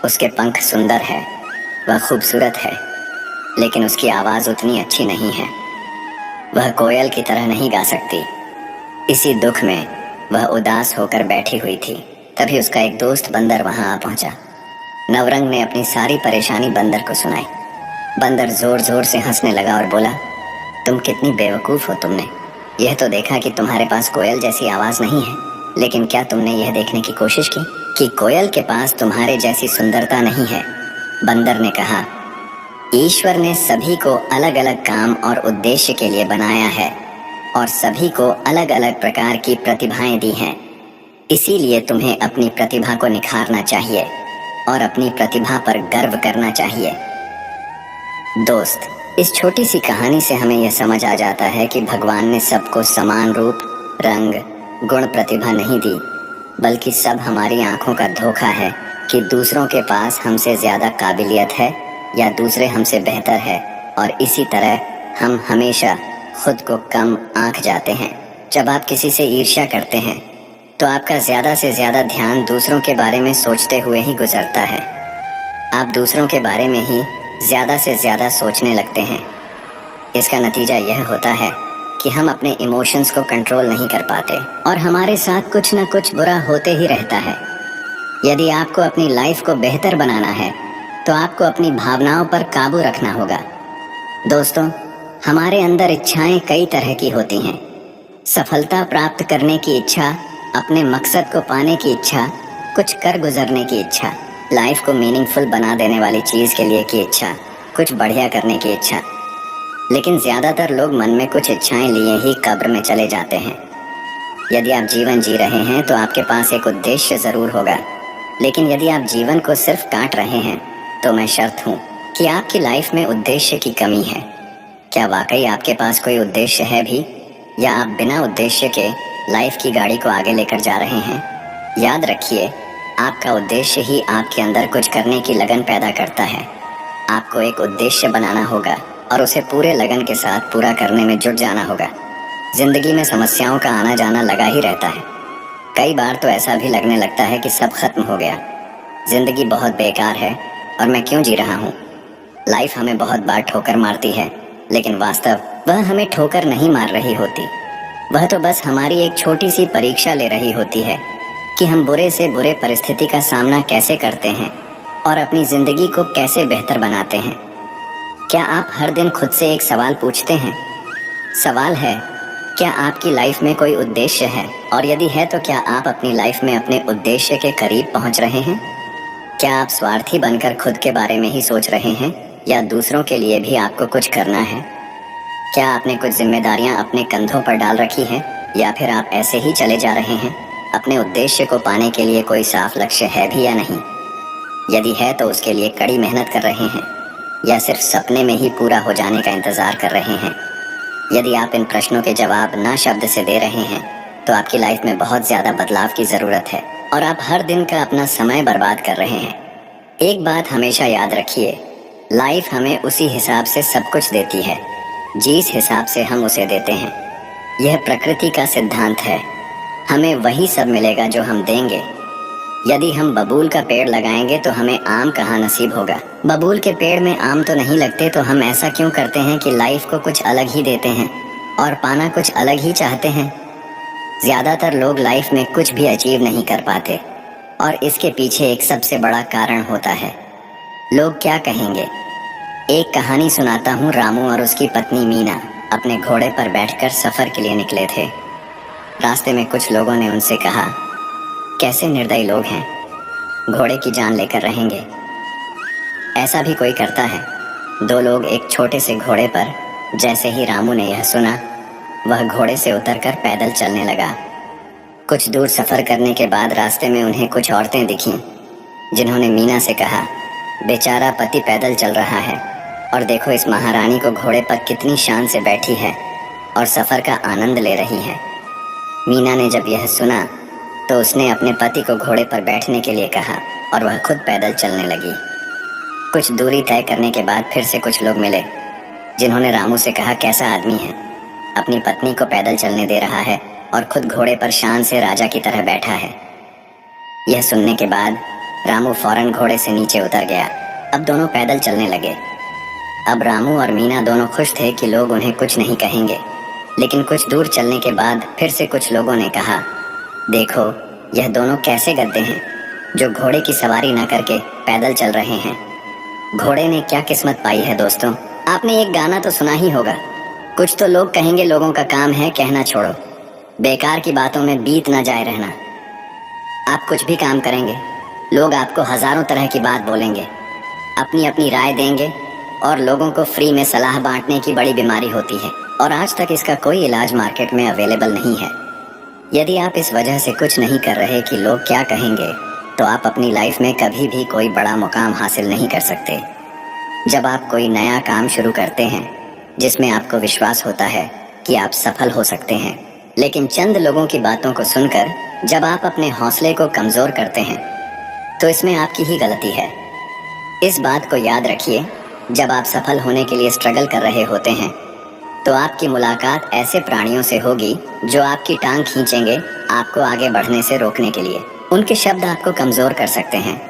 Speaker 1: उसके पंख सुंदर है, वह खूबसूरत है, लेकिन उसकी आवाज़ उतनी अच्छी नहीं है। वह कोयल की तरह नहीं गा सकती। इसी दुख में वह उदास होकर बैठी हुई थी। तभी उसका एक दोस्त बंदर वहां आ पहुंचा। नवरंग ने अपनी सारी परेशानी बंदर को सुनाई। बंदर जोर जोर से हंसने लगा और बोला, तुम कितनी बेवकूफ़ हो। तुमने यह तो देखा कि तुम्हारे पास कोयल जैसी आवाज़ नहीं है, लेकिन क्या तुमने यह देखने की कोशिश की कि कोयल के पास तुम्हारे जैसी सुंदरता नहीं है। बंदर ने कहा, ईश्वर ने सभी को अलग अलग काम और उद्देश्य के लिए बनाया है और सभी को अलग अलग प्रकार की प्रतिभाएं दी हैं। इसीलिए तुम्हें अपनी प्रतिभा को निखारना चाहिए और अपनी प्रतिभा पर गर्व करना चाहिए। दोस्त, इस छोटी सी कहानी से हमें यह समझ आ जाता है कि भगवान ने सबको समान रूप, रंग, गुण, प्रतिभा नहीं दी, बल्कि सब हमारी आंखों का धोखा है कि दूसरों के पास हमसे ज्यादा काबिलियत है या दूसरे हमसे बेहतर है, और इसी तरह हम हमेशा खुद को कम आंक जाते हैं। जब आप किसी से ईर्ष्या करते हैं तो आपका ज्यादा से ज्यादा ध्यान दूसरों के बारे में सोचते हुए ही गुजरता है। आप दूसरों के बारे में ही ज्यादा से ज्यादा सोचने लगते हैं। इसका नतीजा यह होता है कि हम अपने इमोशंस को कंट्रोल नहीं कर पाते और हमारे साथ कुछ न कुछ बुरा होते ही रहता है। यदि आपको अपनी लाइफ को बेहतर बनाना है तो आपको अपनी भावनाओं पर काबू रखना होगा। दोस्तों, हमारे अंदर इच्छाएं कई तरह की होती हैं। सफलता प्राप्त करने की इच्छा, अपने मकसद को पाने की इच्छा, कुछ कर गुजरने की इच्छा, लाइफ को मीनिंगफुल बना देने वाली चीज़ के लिए की इच्छा, कुछ बढ़िया करने की इच्छा। लेकिन ज़्यादातर लोग मन में कुछ इच्छाएं लिए ही कब्र में चले जाते हैं। यदि आप जीवन जी रहे हैं तो आपके पास एक उद्देश्य ज़रूर होगा, लेकिन यदि आप जीवन को सिर्फ काट रहे हैं तो मैं शर्त हूँ कि आपकी लाइफ में उद्देश्य की कमी है। क्या वाकई आपके पास कोई उद्देश्य है भी, या आप बिना उद्देश्य के लाइफ की गाड़ी को आगे लेकर जा रहे हैं? याद रखिए, आपका उद्देश्य ही आपके अंदर कुछ करने की लगन पैदा करता है। आपको एक उद्देश्य बनाना होगा और उसे पूरे लगन के साथ पूरा करने में जुट जाना होगा। जिंदगी में समस्याओं का आना जाना लगा ही रहता है। कई बार तो ऐसा भी लगने लगता है कि सब खत्म हो गया, जिंदगी बहुत बेकार है और मैं क्यों जी रहा हूँ। लाइफ हमें बहुत बार ठोकर मारती है, लेकिन वास्तव वह हमें ठोकर नहीं मार रही होती। वह तो बस हमारी एक छोटी सी परीक्षा ले रही होती है कि हम बुरे से बुरे परिस्थिति का सामना कैसे करते हैं और अपनी जिंदगी को कैसे बेहतर बनाते हैं। क्या आप हर दिन खुद से एक सवाल पूछते हैं? सवाल है, क्या आपकी लाइफ में कोई उद्देश्य है? और यदि है तो क्या आप अपनी लाइफ में अपने उद्देश्य के करीब पहुंच रहे हैं? क्या आप स्वार्थी बनकर खुद के बारे में ही सोच रहे हैं या दूसरों के लिए भी आपको कुछ करना है? क्या आपने कुछ जिम्मेदारियां अपने कंधों पर डाल रखी हैं, या फिर आप ऐसे ही चले जा रहे हैं? अपने उद्देश्य को पाने के लिए कोई साफ लक्ष्य है भी या नहीं? यदि है तो उसके लिए कड़ी मेहनत कर रहे हैं या सिर्फ सपने में ही पूरा हो जाने का इंतजार कर रहे हैं? यदि आप इन प्रश्नों के जवाब ना शब्द से दे रहे हैं तो आपकी लाइफ में बहुत ज्यादा बदलाव की जरूरत है और आप हर दिन का अपना समय बर्बाद कर रहे हैं। एक बात हमेशा याद रखिए, लाइफ हमें उसी हिसाब से सब कुछ देती है जिस हिसाब से हम उसे देते हैं। यह प्रकृति का सिद्धांत है। हमें वही सब मिलेगा जो हम देंगे। यदि हम बबूल का पेड़ लगाएंगे तो हमें आम कहाँ नसीब होगा। बबूल के पेड़ में आम तो नहीं लगते, तो हम ऐसा क्यों करते हैं कि लाइफ को कुछ अलग ही देते हैं और पाना कुछ अलग ही चाहते हैं। ज्यादातर लोग लाइफ में कुछ भी अचीव नहीं कर पाते और इसके पीछे एक सबसे बड़ा कारण होता है, लोग क्या कहेंगे। एक कहानी सुनाता हूँ। रामू और उसकी पत्नी मीना अपने घोड़े पर बैठकर सफर के लिए निकले थे। रास्ते में कुछ लोगों ने उनसे कहा, कैसे निर्दयी लोग हैं, घोड़े की जान लेकर रहेंगे। ऐसा भी कोई करता है? दो लोग एक छोटे से घोड़े पर। जैसे ही रामू ने यह सुना, वह घोड़े से उतरकर पैदल चलने लगा। कुछ दूर सफर करने के बाद रास्ते में उन्हें कुछ औरतें दिखीं, जिन्होंने मीना से कहा, बेचारा पति पैदल चल रहा है और देखो इस महारानी को घोड़े पर कितनी शान से बैठी है और सफर का आनंद ले रही है। मीना ने जब यह सुना तो उसने अपने पति को घोड़े पर बैठने के लिए कहा और वह खुद पैदल चलने लगी। कुछ दूरी तय करने के बाद फिर से कुछ लोग मिले, जिन्होंने रामू से कहा, कैसा आदमी है, अपनी पत्नी को पैदल चलने दे रहा है और खुद घोड़े पर शान से राजा की तरह बैठा है। यह सुनने के बाद रामू फौरन घोड़े से नीचे उतर गया। अब दोनों पैदल चलने लगे। अब रामू और मीना दोनों खुश थे कि लोग उन्हें कुछ नहीं कहेंगे। लेकिन कुछ दूर चलने के बाद फिर से कुछ लोगों ने कहा, देखो यह दोनों कैसे गद्दे हैं जो घोड़े की सवारी न करके पैदल चल रहे हैं। घोड़े ने क्या किस्मत पाई है दोस्तों। आपने एक गाना तो सुना ही होगा, कुछ तो लोग कहेंगे लोगों का काम है कहना छोड़ो, बेकार की बातों में बीत ना जाए रहना। आप कुछ भी काम करेंगे, लोग आपको हजारों तरह की बात बोलेंगे, अपनी अपनी राय देंगे और लोगों को फ्री में सलाह बांटने की बड़ी बीमारी होती है और आज तक इसका कोई इलाज मार्केट में अवेलेबल नहीं है। यदि आप इस वजह से कुछ नहीं कर रहे कि लोग क्या कहेंगे, तो आप अपनी लाइफ में कभी भी कोई बड़ा मुकाम हासिल नहीं कर सकते। जब आप कोई नया काम शुरू करते हैं जिसमें आपको विश्वास होता है कि आप सफल हो सकते हैं, लेकिन चंद लोगों की बातों को सुनकर जब आप अपने हौसले को कमजोर करते हैं, तो इसमें आपकी ही गलती है। इस बात को याद रखिए, जब आप सफल होने के लिए स्ट्रगल कर रहे होते हैं तो आपकी मुलाकात ऐसे प्राणियों से होगी जो आपकी टांग खींचेंगे आपको आगे बढ़ने से रोकने के लिए। उनके शब्द आपको कमजोर कर सकते हैं,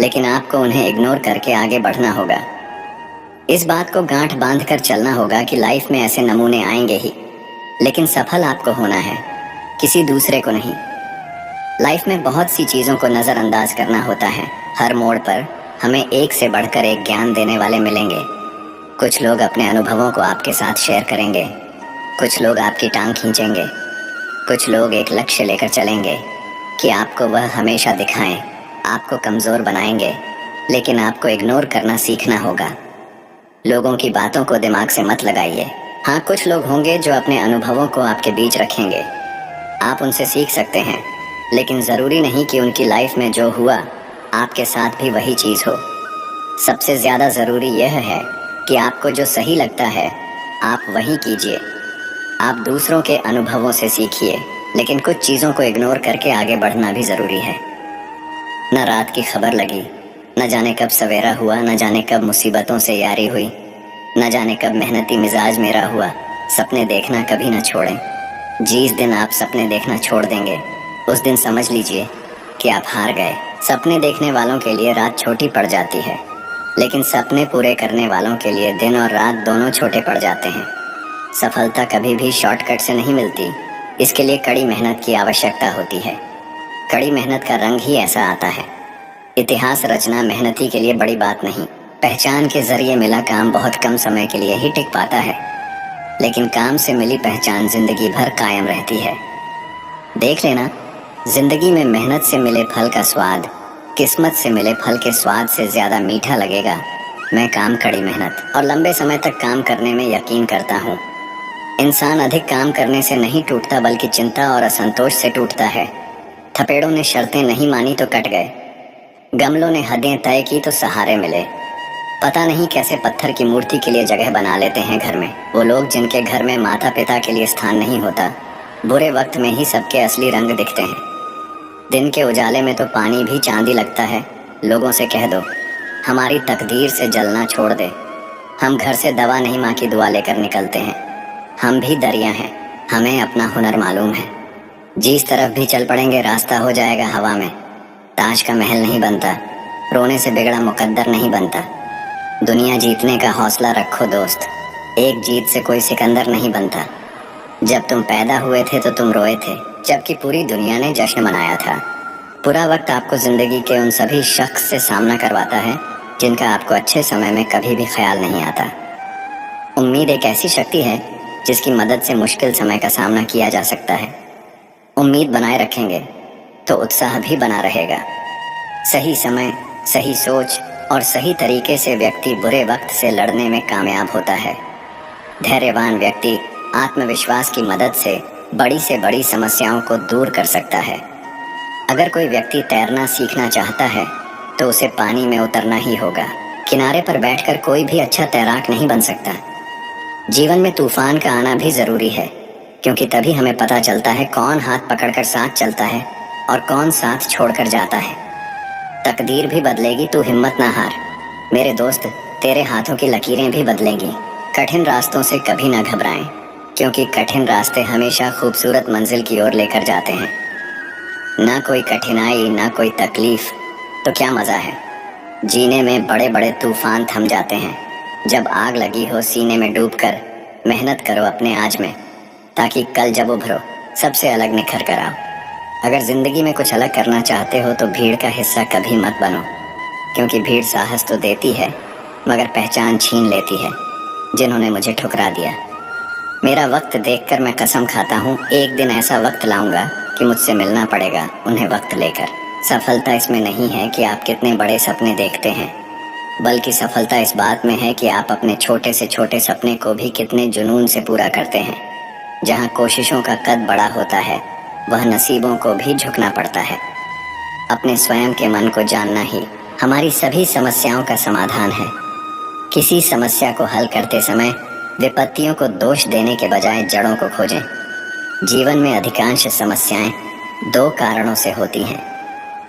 Speaker 1: लेकिन आपको उन्हें इग्नोर करके आगे बढ़ना होगा। इस बात को गांठ बांध कर चलना होगा कि लाइफ में ऐसे नमूने आएंगे ही, लेकिन सफल आपको होना है, किसी दूसरे को नहीं। लाइफ में बहुत सी चीजों को नजरअंदाज करना होता है। हर मोड़ पर हमें एक से बढ़कर एक ज्ञान देने वाले मिलेंगे। कुछ लोग अपने अनुभवों को आपके साथ शेयर करेंगे, कुछ लोग आपकी टांग खींचेंगे, कुछ लोग एक लक्ष्य लेकर चलेंगे कि आपको वह हमेशा दिखाएं, आपको कमजोर बनाएंगे, लेकिन आपको इग्नोर करना सीखना होगा। लोगों की बातों को दिमाग से मत लगाइए। हाँ, कुछ लोग होंगे जो अपने अनुभवों को आपके बीच रखेंगे, आप उनसे सीख सकते हैं, लेकिन जरूरी नहीं कि उनकी लाइफ में जो हुआ आपके साथ भी वही चीज हो। सबसे ज्यादा जरूरी यह है कि आपको जो सही लगता है आप वही कीजिए। आप दूसरों के अनुभवों से सीखिए, लेकिन कुछ चीज़ों को इग्नोर करके आगे बढ़ना भी ज़रूरी है। न रात की खबर लगी, न जाने कब सवेरा हुआ, न जाने कब मुसीबतों से यारी हुई, न जाने कब मेहनती मिजाज मेरा हुआ। सपने देखना कभी न छोड़ें। जिस दिन आप सपने देखना छोड़ देंगे उस दिन समझ लीजिए कि आप हार गए। सपने देखने वालों के लिए रात छोटी पड़ जाती है, लेकिन सपने पूरे करने वालों के लिए दिन और रात दोनों छोटे पड़ जाते हैं। सफलता कभी भी शॉर्टकट से नहीं मिलती, इसके लिए कड़ी मेहनत की आवश्यकता होती है। कड़ी मेहनत का रंग ही ऐसा आता है। इतिहास रचना मेहनती के लिए बड़ी बात नहीं। पहचान के जरिए मिला काम बहुत कम समय के लिए ही टिक पाता है, लेकिन काम से मिली पहचान जिंदगी भर कायम रहती है। देख लेना, जिंदगी में मेहनत से मिले फल का स्वाद किस्मत से मिले फल के स्वाद से ज्यादा मीठा लगेगा। मैं काम, कड़ी मेहनत और लंबे समय तक काम करने में यकीन करता हूँ। इंसान अधिक काम करने से नहीं टूटता, बल्कि चिंता और असंतोष से टूटता है। थपेड़ों ने शर्तें नहीं मानी तो कट गए, गमलों ने हदें तय की तो सहारे मिले। पता नहीं कैसे पत्थर की मूर्ति के लिए जगह बना लेते हैं घर में वो लोग जिनके घर में माता पिता के लिए स्थान नहीं होता। बुरे वक्त में ही सबके असली रंग दिखते हैं। दिन के उजाले में तो पानी भी चांदी लगता है। लोगों से कह दो हमारी तकदीर से जलना छोड़ दे। हम घर से दवा नहीं, माँ की दुआ लेकर निकलते हैं। हम भी दरिया हैं, हमें अपना हुनर मालूम है। जिस तरफ भी चल पड़ेंगे रास्ता हो जाएगा हवा में। ताज का महल नहीं बनता, रोने से बिगड़ा मुकद्दर नहीं बनता। दुनिया जीतने का हौसला रखो दोस्त, एक जीत से कोई सिकंदर नहीं बनता। जब तुम पैदा हुए थे तो तुम रोए थे, जबकि पूरी दुनिया ने जश्न मनाया था। बुरा वक्त आपको जिंदगी के उन सभी शख्स से सामना करवाता है जिनका आपको अच्छे समय में कभी भी ख्याल नहीं आता। उम्मीद एक ऐसी शक्ति है जिसकी मदद से मुश्किल समय का सामना किया जा सकता है। उम्मीद बनाए रखेंगे तो उत्साह भी बना रहेगा। सही समय, सही सोच और सही तरीके से व्यक्ति बुरे वक्त से लड़ने में कामयाब होता है। धैर्यवान व्यक्ति आत्मविश्वास की मदद से बड़ी से बड़ी समस्याओं को दूर कर सकता है। अगर कोई व्यक्ति तैरना सीखना चाहता है तो उसे पानी में उतरना ही होगा। किनारे पर बैठकर कोई भी अच्छा तैराक नहीं बन सकता। जीवन में तूफान का आना भी जरूरी है, क्योंकि तभी हमें पता चलता है कौन हाथ पकड़कर साथ चलता है और कौन साथ छोड़कर जाता है। तकदीर भी बदलेगी, तू हिम्मत ना हार मेरे दोस्त। तेरे हाथों की लकीरें भी बदलेंगी। कठिन रास्तों से कभी ना घबराएं, क्योंकि कठिन रास्ते हमेशा खूबसूरत मंजिल की ओर लेकर जाते हैं। ना कोई कठिनाई ना कोई तकलीफ, तो क्या मज़ा है। जीने में बड़े बड़े तूफान थम जाते हैं जब आग लगी हो सीने में डूबकर मेहनत करो अपने आज में, ताकि कल जब उभरो सबसे अलग निखर कर आओ। अगर जिंदगी में कुछ अलग करना चाहते हो तो भीड़ का हिस्सा कभी मत बनो, क्योंकि भीड़ साहस तो देती है मगर पहचान छीन लेती है। जिन्होंने मुझे ठुकरा दिया, मेरा वक्त देखकर मैं कसम खाता हूँ एक दिन ऐसा वक्त लाऊंगा कि मुझसे मिलना पड़ेगा उन्हें वक्त लेकर। सफलता इसमें नहीं है कि आप कितने बड़े सपने देखते हैं, बल्कि सफलता इस बात में है कि आप अपने छोटे से छोटे सपने को भी कितने जुनून से पूरा करते हैं। जहाँ कोशिशों का कद बड़ा होता है वह नसीबों को भी झुकना पड़ता है। अपने स्वयं के मन को जानना ही हमारी सभी समस्याओं का समाधान है। किसी समस्या को हल करते समय विपत्तियों को दोष देने के बजाय जड़ों को खोजें। जीवन में अधिकांश समस्याएं दो कारणों से होती हैं।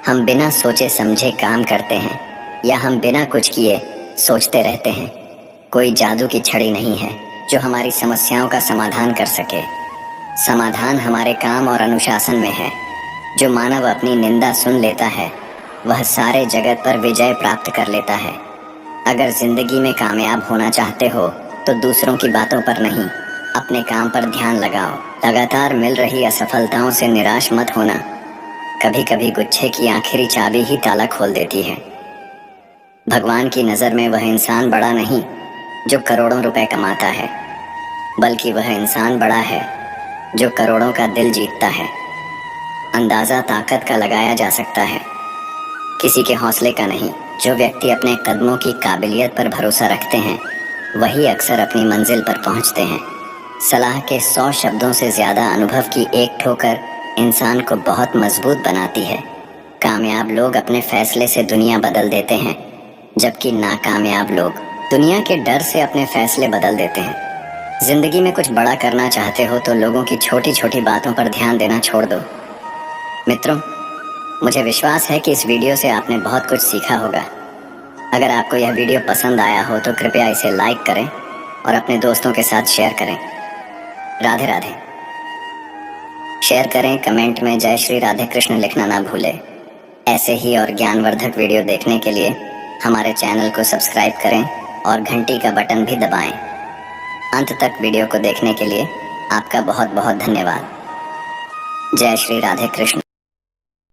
Speaker 1: हम बिना सोचे समझे काम करते हैं या हम बिना कुछ किए सोचते रहते हैं। कोई जादू की छड़ी नहीं है जो हमारी समस्याओं का समाधान कर सके। समाधान हमारे काम और अनुशासन में है। जो मानव अपनी निंदा सुन लेता है वह सारे जगत पर विजय प्राप्त कर लेता है। अगर जिंदगी में कामयाब होना चाहते हो तो दूसरों की बातों पर नहीं, अपने काम पर ध्यान लगाओ। लगातार मिल रही असफलताओं से निराश मत होना। कभी कभी गुच्छे की आखिरी चाबी ही ताला खोल देती है। भगवान की नज़र में वह इंसान बड़ा नहीं जो करोड़ों रुपए कमाता है, बल्कि वह इंसान बड़ा है जो करोड़ों का दिल जीतता है। अंदाज़ा ताकत का लगाया जा सकता है, किसी के हौसले का नहीं। जो व्यक्ति अपने कदमों की काबिलियत पर भरोसा रखते हैं वही अक्सर अपनी मंजिल पर पहुंचते हैं। सलाह के 100 शब्दों से ज़्यादा अनुभव की एक ठोकर इंसान को बहुत मजबूत बनाती है। कामयाब लोग अपने फैसले से दुनिया बदल देते हैं, जबकि नाकामयाब लोग दुनिया के डर से अपने फैसले बदल देते हैं। जिंदगी में कुछ बड़ा करना चाहते हो तो लोगों की छोटी छोटी बातों पर ध्यान देना छोड़ दो। मित्रों, मुझे विश्वास है कि इस वीडियो से आपने बहुत कुछ सीखा होगा। अगर आपको यह वीडियो पसंद आया हो तो कृपया इसे लाइक करें और अपने दोस्तों के साथ शेयर करें। राधे राधे। शेयर करें, कमेंट में जय श्री राधे कृष्ण लिखना ना भूलें। ऐसे ही और ज्ञानवर्धक वीडियो देखने के लिए हमारे चैनल को सब्सक्राइब करें और घंटी का बटन भी दबाएं। अंत तक वीडियो को देखने के लिए आपका बहुत बहुत धन्यवाद। जय श्री राधे कृष्ण।